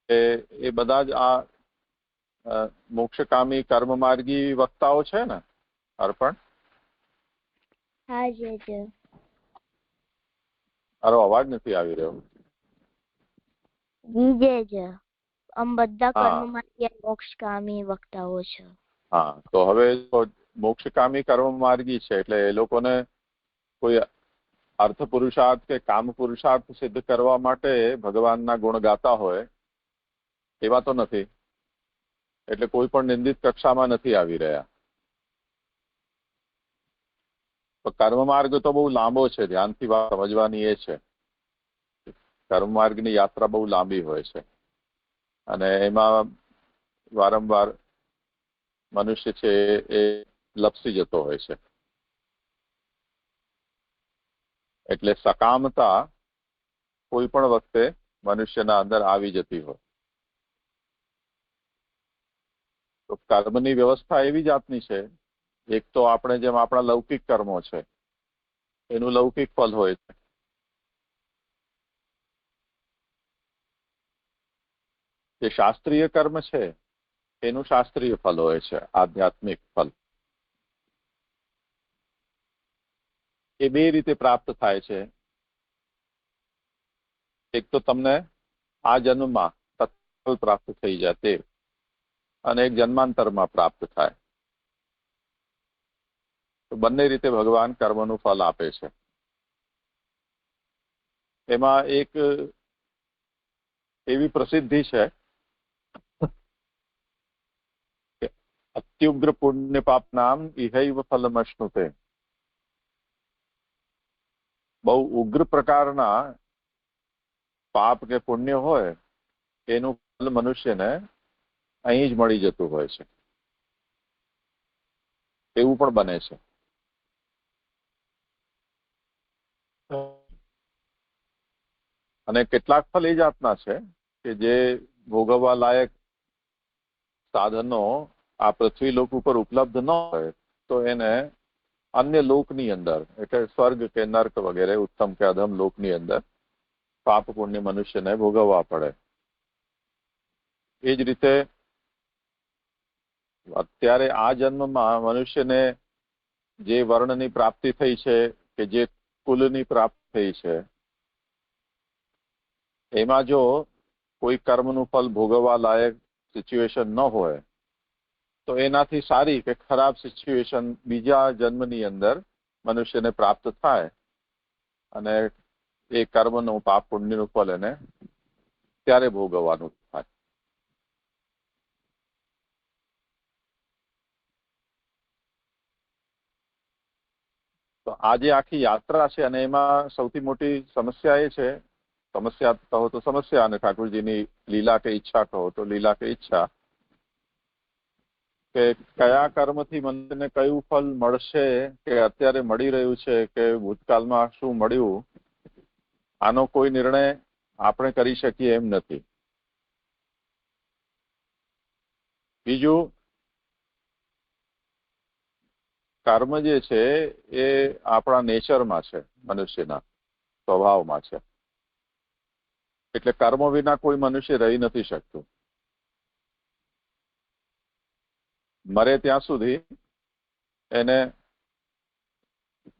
કે એ બધા જ આ મોક્ષકામી કર્મમાર્ગી વક્તાઓ છે ને અર્પણ? હા જી. મારો અવાજ નથી આવી રહ્યો. જી બધા કર્મમાર્ગી મોક્ષકામી વક્તાઓ છે. હા, તો હવે મોક્ષકામી કર્મમાર્ગી છે એટલે એ લોકોને કોઈ અર્થ પુરુષાર્થ કે કામ પુરુષાર્થ સિદ્ધ કરવા માટે ભગવાનના ગુણ ગાતા હોય એવા તો નથી, એટલે કોઈ પણ નિંદિત કક્ષામાં નથી આવી રહ્યા. કર્મમાર્ગ તો બહુ લાંબો છે, ધ્યાનથી વાત સમજવાની એ છે. કર્મમાર્ગની યાત્રા બહુ લાંબી હોય છે, અને એમાં વારંવાર મનુષ્ય છે એ લપસી જતો હોય છે. એટલે સકામતા કોઈ પણ વખતે મનુષ્યના અંદર આવી જતી હોય. તો કર્મની વ્યવસ્થા એવી જાતની છે, એક તો આપણે જેમ આપણા લૌકિક કર્મો છે એનું લૌકિક ફલ હોય છે, જે શાસ્ત્રીય કર્મ છે એનું શાસ્ત્રીય ફલ હોય છે, આધ્યાત્મિક ફલ. એ બે રીતે પ્રાપ્ત થાય છે. એક તો તમને આ જન્મમાં તત્કાલ પ્રાપ્ત થઈ જાય તે, અને એક જન્માંતરમાં પ્રાપ્ત થાય. તો બંને રીતે ભગવાન કર્મનું ફલ આપે છે. એમાં એક એવી પ્રસિદ્ધિ છે કે અત્યુગ્ર પુણ્ય પાપ નામ ઇહૈવ ફલમશ્નુતે. બહુ ઉગ્ર પ્રકારના પાપ કે પુણ્ય હોય એનું ફલ મનુષ્યને અહીં જ મળી જતું હોય છે, એવું પણ બને છે. અને કેટલાક ફલ એ જાતના છે કે જે ભોગવવા લાયક સાધનો આ પૃથ્વી લોક ઉપર ઉપલબ્ધ ન હોય તો એને અન્ય લોકની અંદર એટલે સ્વર્ગ કે નર્ક વગેરે ઉત્તમ કે અધમ લોકની અંદર પાપ પુણ્ય મનુષ્યને ભોગવવા પડે. એ જ રીતે અત્યારે આ જન્મમાં મનુષ્યને જે વર્ણની પ્રાપ્તિ થઈ છે કે જે કુલની પ્રાપ્તિ થઈ છે, એમાં જો કોઈ કર્મનું ફલ ભોગવવા લાયક સિચ્યુએશન ન હોય તો એનાથી સારી કે ખરાબ સિચ્યુએશન બીજા જન્મની અંદર મનુષ્યને પ્રાપ્ત થાય, અને એ કર્મનું પાપ પુણ્યનું ફલ એને ત્યારે ભોગવવાનું થાય. તો આ જે આખી યાત્રા છે અને એમાં સૌથી મોટી સમસ્યા એ છે, સમસ્યા કહો તો સમસ્યા, અને ઠાકોરજીની લીલા કે ઈચ્છા કહો તો લીલા કે ઈચ્છા, કે કયા કર્મથી મનુષ્યને કયું ફલ મળશે કે અત્યારે મળી રહ્યું છે કે ભૂતકાળમાં શું મળ્યું આનો કોઈ નિર્ણય આપણે કરી શકીએ એમ નથી. બીજું, કર્મ જે છે એ આપણા નેચરમાં છે, મનુષ્યના સ્વભાવમાં છે. એટલે કર્મ વિના કોઈ મનુષ્ય રહી નથી શકતું. મરે ત્યાં સુધી એને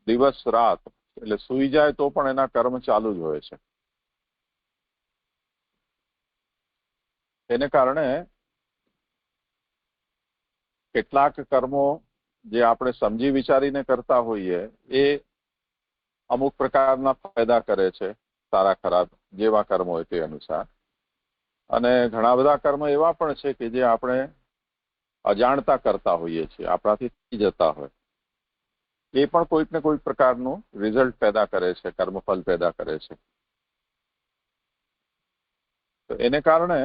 દિવસ રાત એટલે સૂઈ જાય તો પણ એના કર્મ ચાલુ જ હોય છે. એને કારણે કેટલાક કર્મો જે આપણે સમજી વિચારીને કરતા હોઈએ એ અમુક પ્રકારના ફાયદા કરે છે, સારા ખરાબ જેવા કર્મ હોય તે અનુસાર. અને ઘણા બધા કર્મ એવા પણ છે કે જે આપણે અજાણતા કરતા હોઈએ છીએ, આપણાથી થઈ જતા હોય. એ પણ કોઈક ને કોઈક પ્રકારનું રિઝલ્ટ પેદા કરે છે, કર્મફળ પેદા કરે છે. તો એને કારણે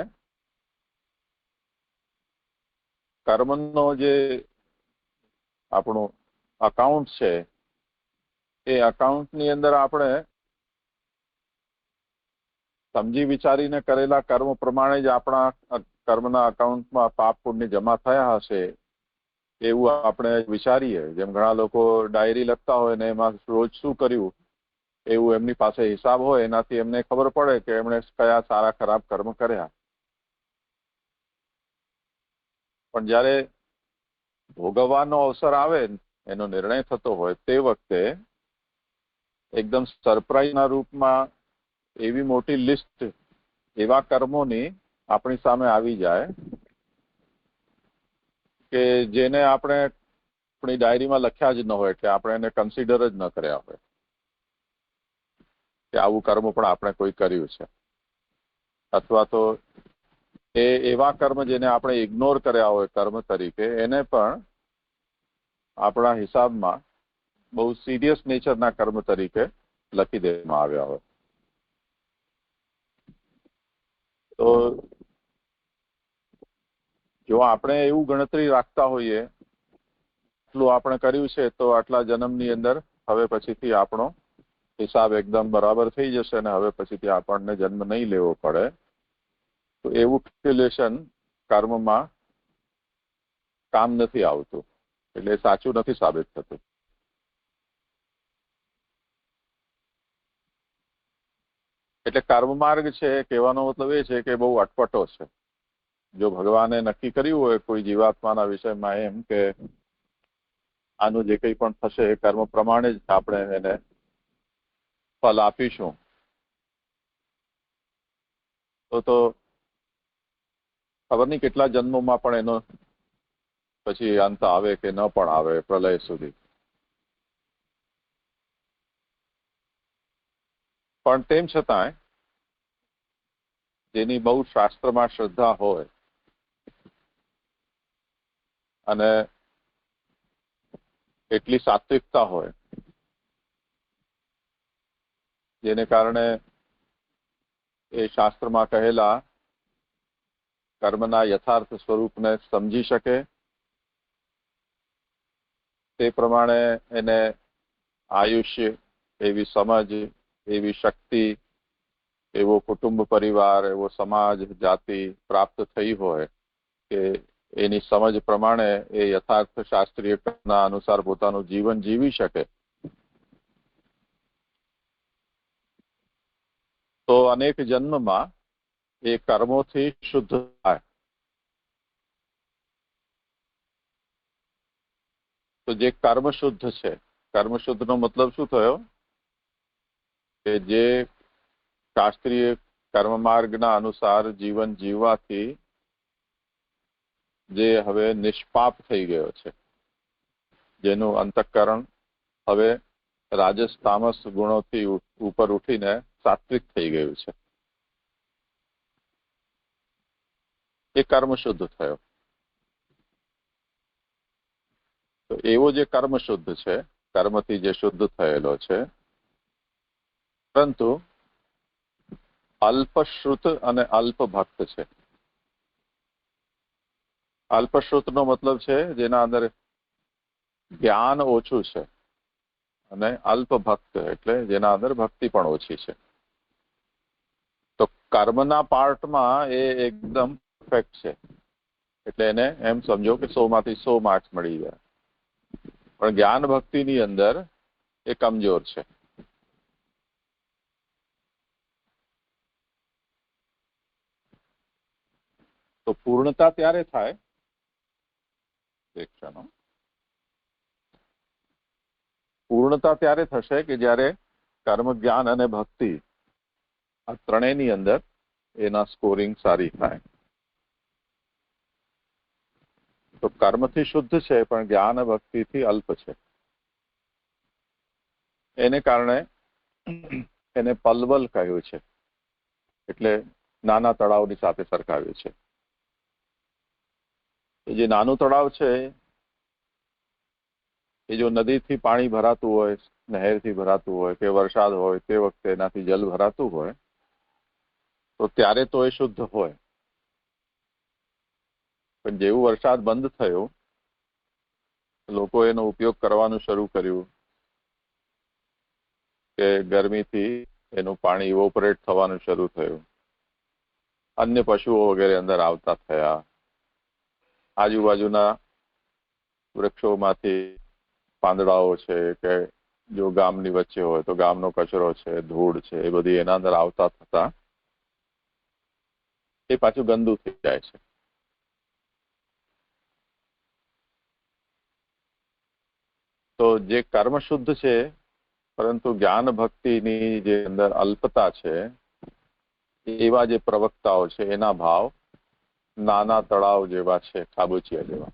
કર્મનો જે આપણું અકાઉન્ટ છે એ અકાઉન્ટની અંદર આપણે સમજી વિચારીને કરેલા કર્મ પ્રમાણે જ આપણા કર્મના અકાઉન્ટમાં પાપ પુણ્ય જમા થયા હશે એવું આપણે વિચારીએ. જેમ ઘણા લોકો ડાયરી લખતા હોય ને એમાં રોજ શું કર્યું એવું એમની પાસે હિસાબ હોય, એનાથી એમને ખબર પડે કે એમણે કયા સારા ખરાબ કર્મ કર્યા. પણ જ્યારે ભોગવવાનો અવસર આવે, એનો નિર્ણય થતો હોય, તે વખતે એકદમ સરપ્રાઈઝના રૂપમાં એવી મોટી લિસ્ટ એવા કર્મોની આપણી સામે આવી જાય કે જેને આપણે આપણી ડાયરીમાં લખ્યા જ ન હોય, એટલે આપણે એને કન્સિડર જ ન કર્યા હોય કે આવું કર્મ પણ આપણે કોઈ કર્યું છે. અથવા તો એ એવા કર્મ જેને આપણે ઇગ્નોર કર્યા હોય કર્મ તરીકે, એને પણ આપણા હિસાબમાં બહુ સિરિયસ નેચરના કર્મ તરીકે લખી દેવામાં આવ્યા હોય. તો જો આપણે એવું ગણતરી રાખતા હોઈએ આટલું આપણે કર્યું છે તો આટલા જન્મની અંદર હવે પછીથી આપણો હિસાબ એકદમ બરાબર થઈ જશે અને હવે પછીથી આપણને જન્મ નહીં લેવો પડે, તો એવું કેલ્ક્યુલેશન કર્મમાં કામ નથી આવતું, એટલે સાચું નથી સાબિત થતું. એટલે કર્મ માર્ગ છે કહેવાનો મતલબ એ છે કે બહુ અટપટો છે. જો ભગવાને નક્કી કર્યું હોય કોઈ જીવાત્માના વિષયમાં એમ કે આનું જે કંઈ પણ થશે એ કર્મ પ્રમાણે જ આપણે એને ફલ આપીશું, તો ખબર નહીં કેટલા જન્મોમાં પણ એનો પછી અંત આવે કે ન પણ આવે, પ્રલય સુધી. પણ તેમ છતાંય જેની બહુ શાસ્ત્રમાં શ્રદ્ધા હોય અને એટલી સાત્વિકતા હોય, જેને કારણે એ શાસ્ત્રમાં કહેલા કર્મના યથાર્થ સ્વરૂપને સમજી શકે, તે પ્રમાણે એને આયુષ્ય, એવી સમજ, એવી શક્તિ, એવો કુટુંબ પરિવાર, એવો સમાજ, જાતિ પ્રાપ્ત થઈ હોય કે એની સમજ પ્રમાણે એ યથાર્થ શાસ્ત્રીય કર્મના અનુસાર પોતાનું જીવન જીવી શકે, તો અનેક જન્મમાં એ કર્મોથી શુદ્ધ થાય. તો જે કર્મ શુદ્ધ છે, કર્મ શુદ્ધનો મતલબ શું થયો કે જે શાસ્ત્રીય કર્મ માર્ગના અનુસાર જીવન જીવવાથી જે હવે નિષ્પાપ થઈ ગયો છે, જેનું અંતઃકરણ હવે રાજસ તામસ ગુણોથી ઉપર ઉઠીને સાત્વિક થઈ ગયું છે, એ કર્મ શુદ્ધ થયો. તો એવો જે કર્મ શુદ્ધ છે, કર્મથી જે શુદ્ધ થયેલો છે, પરંતુ અલ્પશ્રુત અને અલ્પભક્ત છે. અલ્પશ્રુતનો મતલબ છે જેના અંદર જ્ઞાન ઓછું છે, અને અલ્પભક્ત એટલે જેના અંદર ભક્તિ પણ ઓછી છે. તો કર્મના પાર્ટમાં એ એકદમ પરફેક્ટ છે, એટલે એને એમ સમજો કે 100 માંથી 100 માર્ક્સ મળી જાય. પણ જ્ઞાન ભક્તિની અંદર એ કમજોર છે. તો પૂર્ણતા ત્યારે થાય, પૂર્ણતા ત્યારે થશે કે જ્યારે કર્મ, જ્ઞાન અને ભક્તિ આ ત્રણેયની અંદર એના સ્કોરિંગ સારી થાય. તો કર્મથી શુદ્ધ છે પણ જ્ઞાન ભક્તિથી અલ્પ છે. એને કારણે એને પલવલ કહ્યું છે, એટલે નાના તળાવની સાથે સરખાવ્યું છે. જે નાનું તળાવ છે એ જો નદીથી પાણી ભરાતું હોય, નહેરથી ભરાતું હોય કે વરસાદ હોય તે વખતે એનાથી જલ ભરાતું હોય તો ત્યારે તો એ શુદ્ધ હોય. પણ જેવું વરસાદ બંધ થયો, લોકો એનો ઉપયોગ કરવાનું શરૂ કર્યું કે ગરમીથી એનું પાણી ઇવોપરેટ થવાનું શરૂ થયું, અન્ય પશુઓ વગેરે અંદર આવતા થયા, આજુબાજુના વૃક્ષોમાંથી પાંદડાઓ છે કે જો ગામની વચ્ચે હોય તો ગામનો કચરો છે, ધૂળ છે, એ બધી એના અંદર આવતા થતા એ પાછું ગંદુ થઈ જાય છે. તો જે કર્મ શુદ્ધ છે પરંતુ જ્ઞાન ભક્તિની જે અંદર અલ્પતા છે, એવા જે પ્રવક્તાઓ છે એના ભાવ નાના તળાવ જેવા છે, ખાબોચિયા જેવા.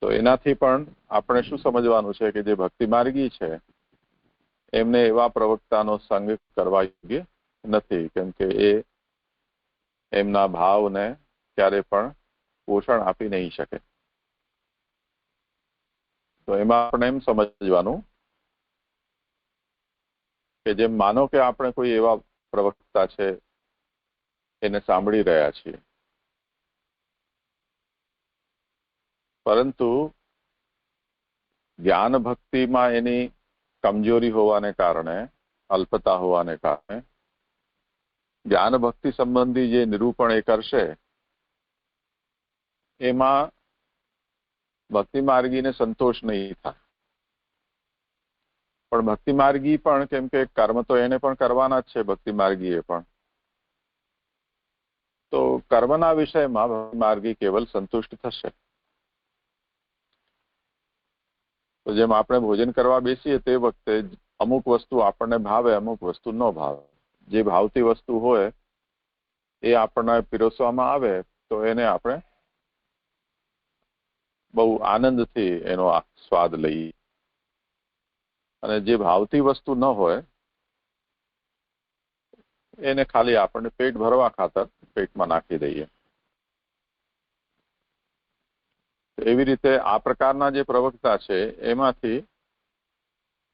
તો એનાથી પણ આપણે શું સમજવાનું છે કે જે ભક્તિ માર્ગી છે એમને એવા પ્રવક્તાનો સંગ કરવા યોગ્ય નથી, કેમ કે એ એમના ભાવને ક્યારે પણ પોષણ આપી નહીં શકે. તો એમાં આપણે એમ સમજવાનું કે જેમ માનો કે આપણે કોઈ એવા પ્રવક્તા છે એને સાંભળી રહ્યા છીએ, પરંતુ જ્ઞાન ભક્તિમાં એની કમજોરી હોવાને કારણે, અલ્પતા હોવાને કારણે જ્ઞાન ભક્તિ સંબંધી જે નિરૂપણ એ કરશે એમાં ભક્તિ માર્ગીને સંતોષ નહીં થાય. પણ ભક્તિ માર્ગી પણ, કેમ કે કર્મ તો એને પણ કરવાના જ છે ભક્તિ માર્ગીએ પણ, તો કર્મના વિષયમાં ભક્તિ માર્ગી કેવલ સંતુષ્ટ થશે. તો જેમ આપણે ભોજન કરવા બેસીએ તે વખતે અમુક વસ્તુ આપણને ભાવે, અમુક વસ્તુ ન ભાવે. જે ભાવતી વસ્તુ હોય એ આપણને પીરસવામાં આવે તો એને આપણે બહુ આનંદથી એનો સ્વાદ લઈએ, અને જે ભાવતી વસ્તુ ન હોય એને ખાલી આપણને પેટ ભરવા ખાતર પેટમાં નાખી દઈએ. એવી રીતે આ પ્રકારના જે પ્રવક્તા છે એમાંથી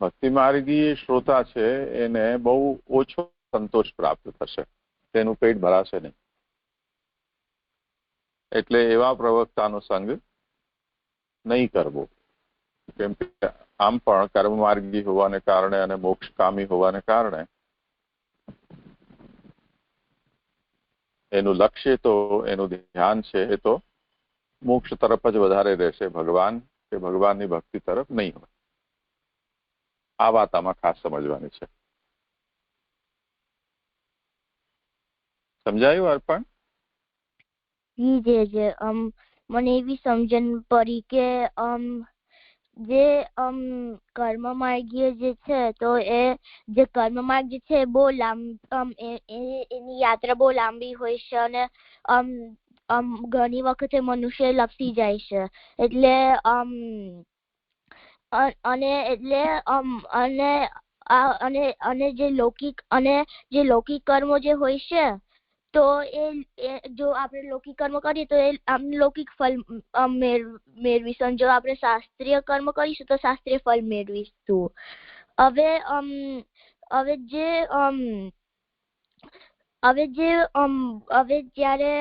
ભક્તિ માર્ગી શ્રોતા છે એને બહુ ઓછો સંતોષ પ્રાપ્ત થશે, તેનું પેટ ભરાશે નહીં. એટલે એવા પ્રવક્તાનો સંગ નહીં કરવો, કેમ કે આમ પણ કર્મ માર્ગી હોવાને કારણે અને મોક્ષકામી હોવાને કારણે એનું લક્ષ્ય તો, એનું ધ્યાન છે એ તો મોક્ષ તરફ જ વધારે રહેશે, ભગવાન કે ભગવાનની ભક્તિ તરફ નહીં હોય. આ વાત આમાં ખાસ સમજવાની છે. સમજાયું અર્પણ? જે મને એવી સમજણ પડી કે જે કર્મ માર્ગીય જે છે તો એ જે કર્મ માર્ગ જે છે બહુ એની યાત્રા બહુ લાંબી હોય છે, અને ઘણી વખતે મનુષ્ય લપસી જાય છે. એટલે અને જે લૌકિક કર્મો જે હોય છે તો એ જો આપણે લૌકિક કર્મ કરીએ તો એ આમને લૌકિક ફળ મેળવીશું, જો આપણે શાસ્ત્રીય કર્મ કરીશું તો શાસ્ત્રીય ફળ મેળવીશું. હવે જ્યારે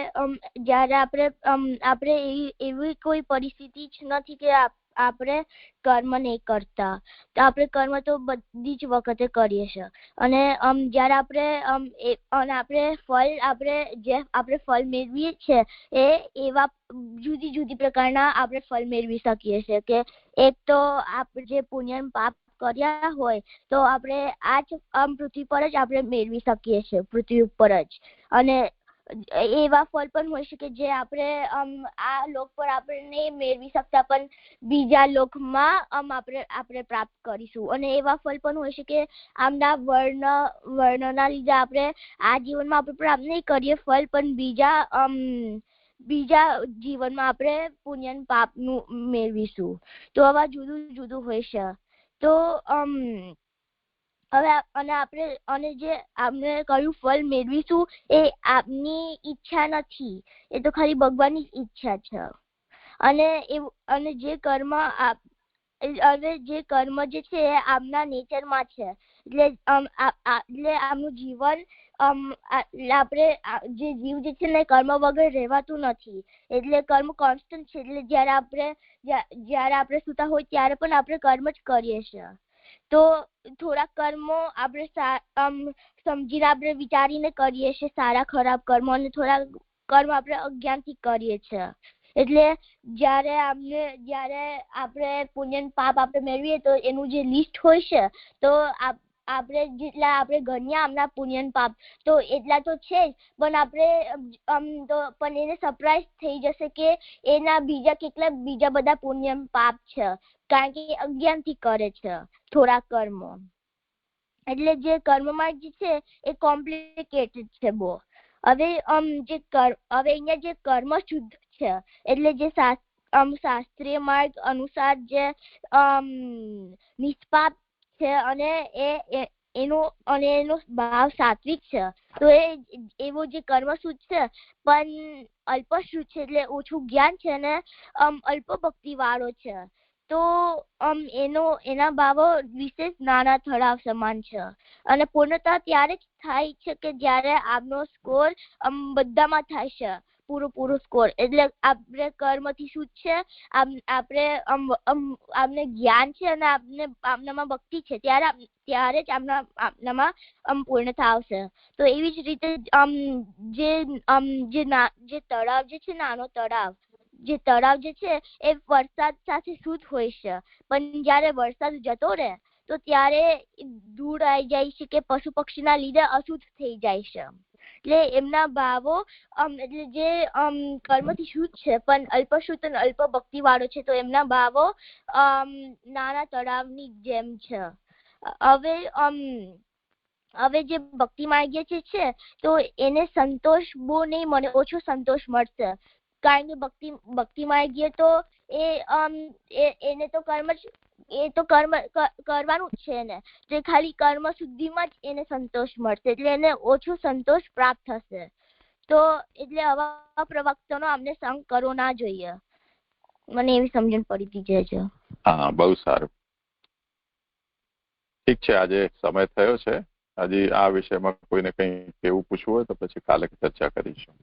આપણે એવી કોઈ પરિસ્થિતિ જ નથી કે આપણે કર્મ નહીં કરતા. તો આપણે કર્મ તો બધી જ વખતે કરીએ છીએ અને જ્યારે આપણે ફળ આપણે ફળ મેળવીએ છીએ એ એવા જુદી જુદી પ્રકારના આપણે ફળ મેળવી શકીએ છીએ કે એક તો આપણે જે પુણ્ય પાપ કર્યા હોય તો આપણે આ જ પૃથ્વી પર જ આપણે મેળવી શકીએ છીએ, પૃથ્વી ઉપર જ. અને એવા ફળ પણ હોય છે કે જે આપણે આ લોક પર આપણે નહીં મેળવી શકતા પણ બીજા લોકમાં આપણે પ્રાપ્ત કરીશું. અને એવા ફળ પણ હોય છે કે આમના વર્ણના લીધે આપણે આ જીવનમાં આપણે પ્રાપ્ત નહીં કરીએ ફળ પણ બીજા જીવનમાં આપણે પુણ્ય પાપનું મેળવીશું. તો આવા જુદું જુદું હોય છે. તો હવે જે આપણે કયું ફળ મેળવીશું એ આપની ઈચ્છા નથી, એ તો ખાલી ભગવાનની ઈચ્છા છે. અને જે કર્મ જે છે એ આપના નેચરમાં છે. એટલે આમનું જીવન આપણે જે જીવ જે છે ને કર્મ વગર રહેવાતું નથી. એટલે કર્મ કોન્સ્ટન્ટ છે. એટલે જ્યારે આપણે સૂતા હોય ત્યારે પણ આપણે કર્મ જ કરીએ છીએ. તો થોડાક કર્મો આપણે સમજીને આપણે વિચારીને કરીએ છીએ, સારા ખરાબ કર્મો, અને થોડા કર્મ આપણે અજ્ઞાનથી કરીએ છીએ. એટલે જ્યારે આપણે પુણ્ય પાપ આપણે મેળવીએ તો એનું જે લિસ્ટ હોય છે તો આપણે જેટલા આપણે ગણ્યા આમના પુણ્ય પાપ તો એટલા તો છે જ, પણ પણ એને સરપ્રાઈઝ થઈ જશે કે એના બીજા બધા પુણ્ય પાપ છે, કારણ કે એ અજ્ઞાનથી કરે છે થોડા કર્મો. એટલે જે કર્મમાં જે છે એ કોમ્પ્લિકેટેડ છે બહુ. હવે અહીંયા જે કર્મ શુદ્ધ છે એટલે જે શાસ્ત્રીય માર્ગ અનુસાર જે નિષ્પાપ છે અને એનો ભાવ સાત્વિક છે. તો એવો જે કર્મ શુદ્ધ છે પણ અલ્પશુદ્ધ છે, એટલે ઓછું જ્ઞાન છે અને અલ્પ ભક્તિ વાળો છે. તો એના ભાવો વિશેષ નાના તળાવ સમાન છે. અને પૂર્ણતા ત્યારે જ થાય છે કે જ્યારે આપનો સ્કોર બધામાં થાય છે, પૂરો સ્કોર. એટલે આપણે કર્મથી શુદ્ધ છે, આપને જ્ઞાન છે અને આપનામાં ભક્તિ છે, ત્યારે જ આપનામાં પૂર્ણતા આવશે. તો એવી જ રીતે જે તળાવ જે છે, નાનો તળાવ જે છે એ વરસાદ સાથે શુદ્ધ હોય છે, પણ જ્યારે વરસાદ જતો રહે તો ત્યારે ધૂળ આવી જાય છે કે પશુ પક્ષીના લીધે અશુદ્ધ થઈ જાય છે. એટલે એમના ભાવો એટલે જે કર્મથી શુદ્ધ છે પણ અલ્પશુદ્ધ અને અલ્પ ભક્તિ વાળો છે, તો એમના ભાવો નાના તળાવની જેમ છે. હવે જે ભક્તિ માર્ગીય છે તો એને સંતોષ બહુ નહીં મળે, ઓછો સંતોષ મળશે. કારણ કે ભક્તિ માર્ગીય તો એને તો કર્મ કરવાનું જ છે ને, જે ખાલી કર્મ શુદ્ધિમાં જ એને સંતોષ મળશે, એટલે એને ઓછો સંતોષ પ્રાપ્ત થશે. તો એટલે આવા પ્રવક્તાનો અમને સંગ કરવો ના જોઈએ. મને એવી સમજણ પડી છે. હા, બહુ સારું. ઠીક છે, આજે સમય થયો છે. હજી આ વિષયમાં કોઈને કંઈ કેવું પૂછવું હોય તો પછી કાલે ચર્ચા કરીશું.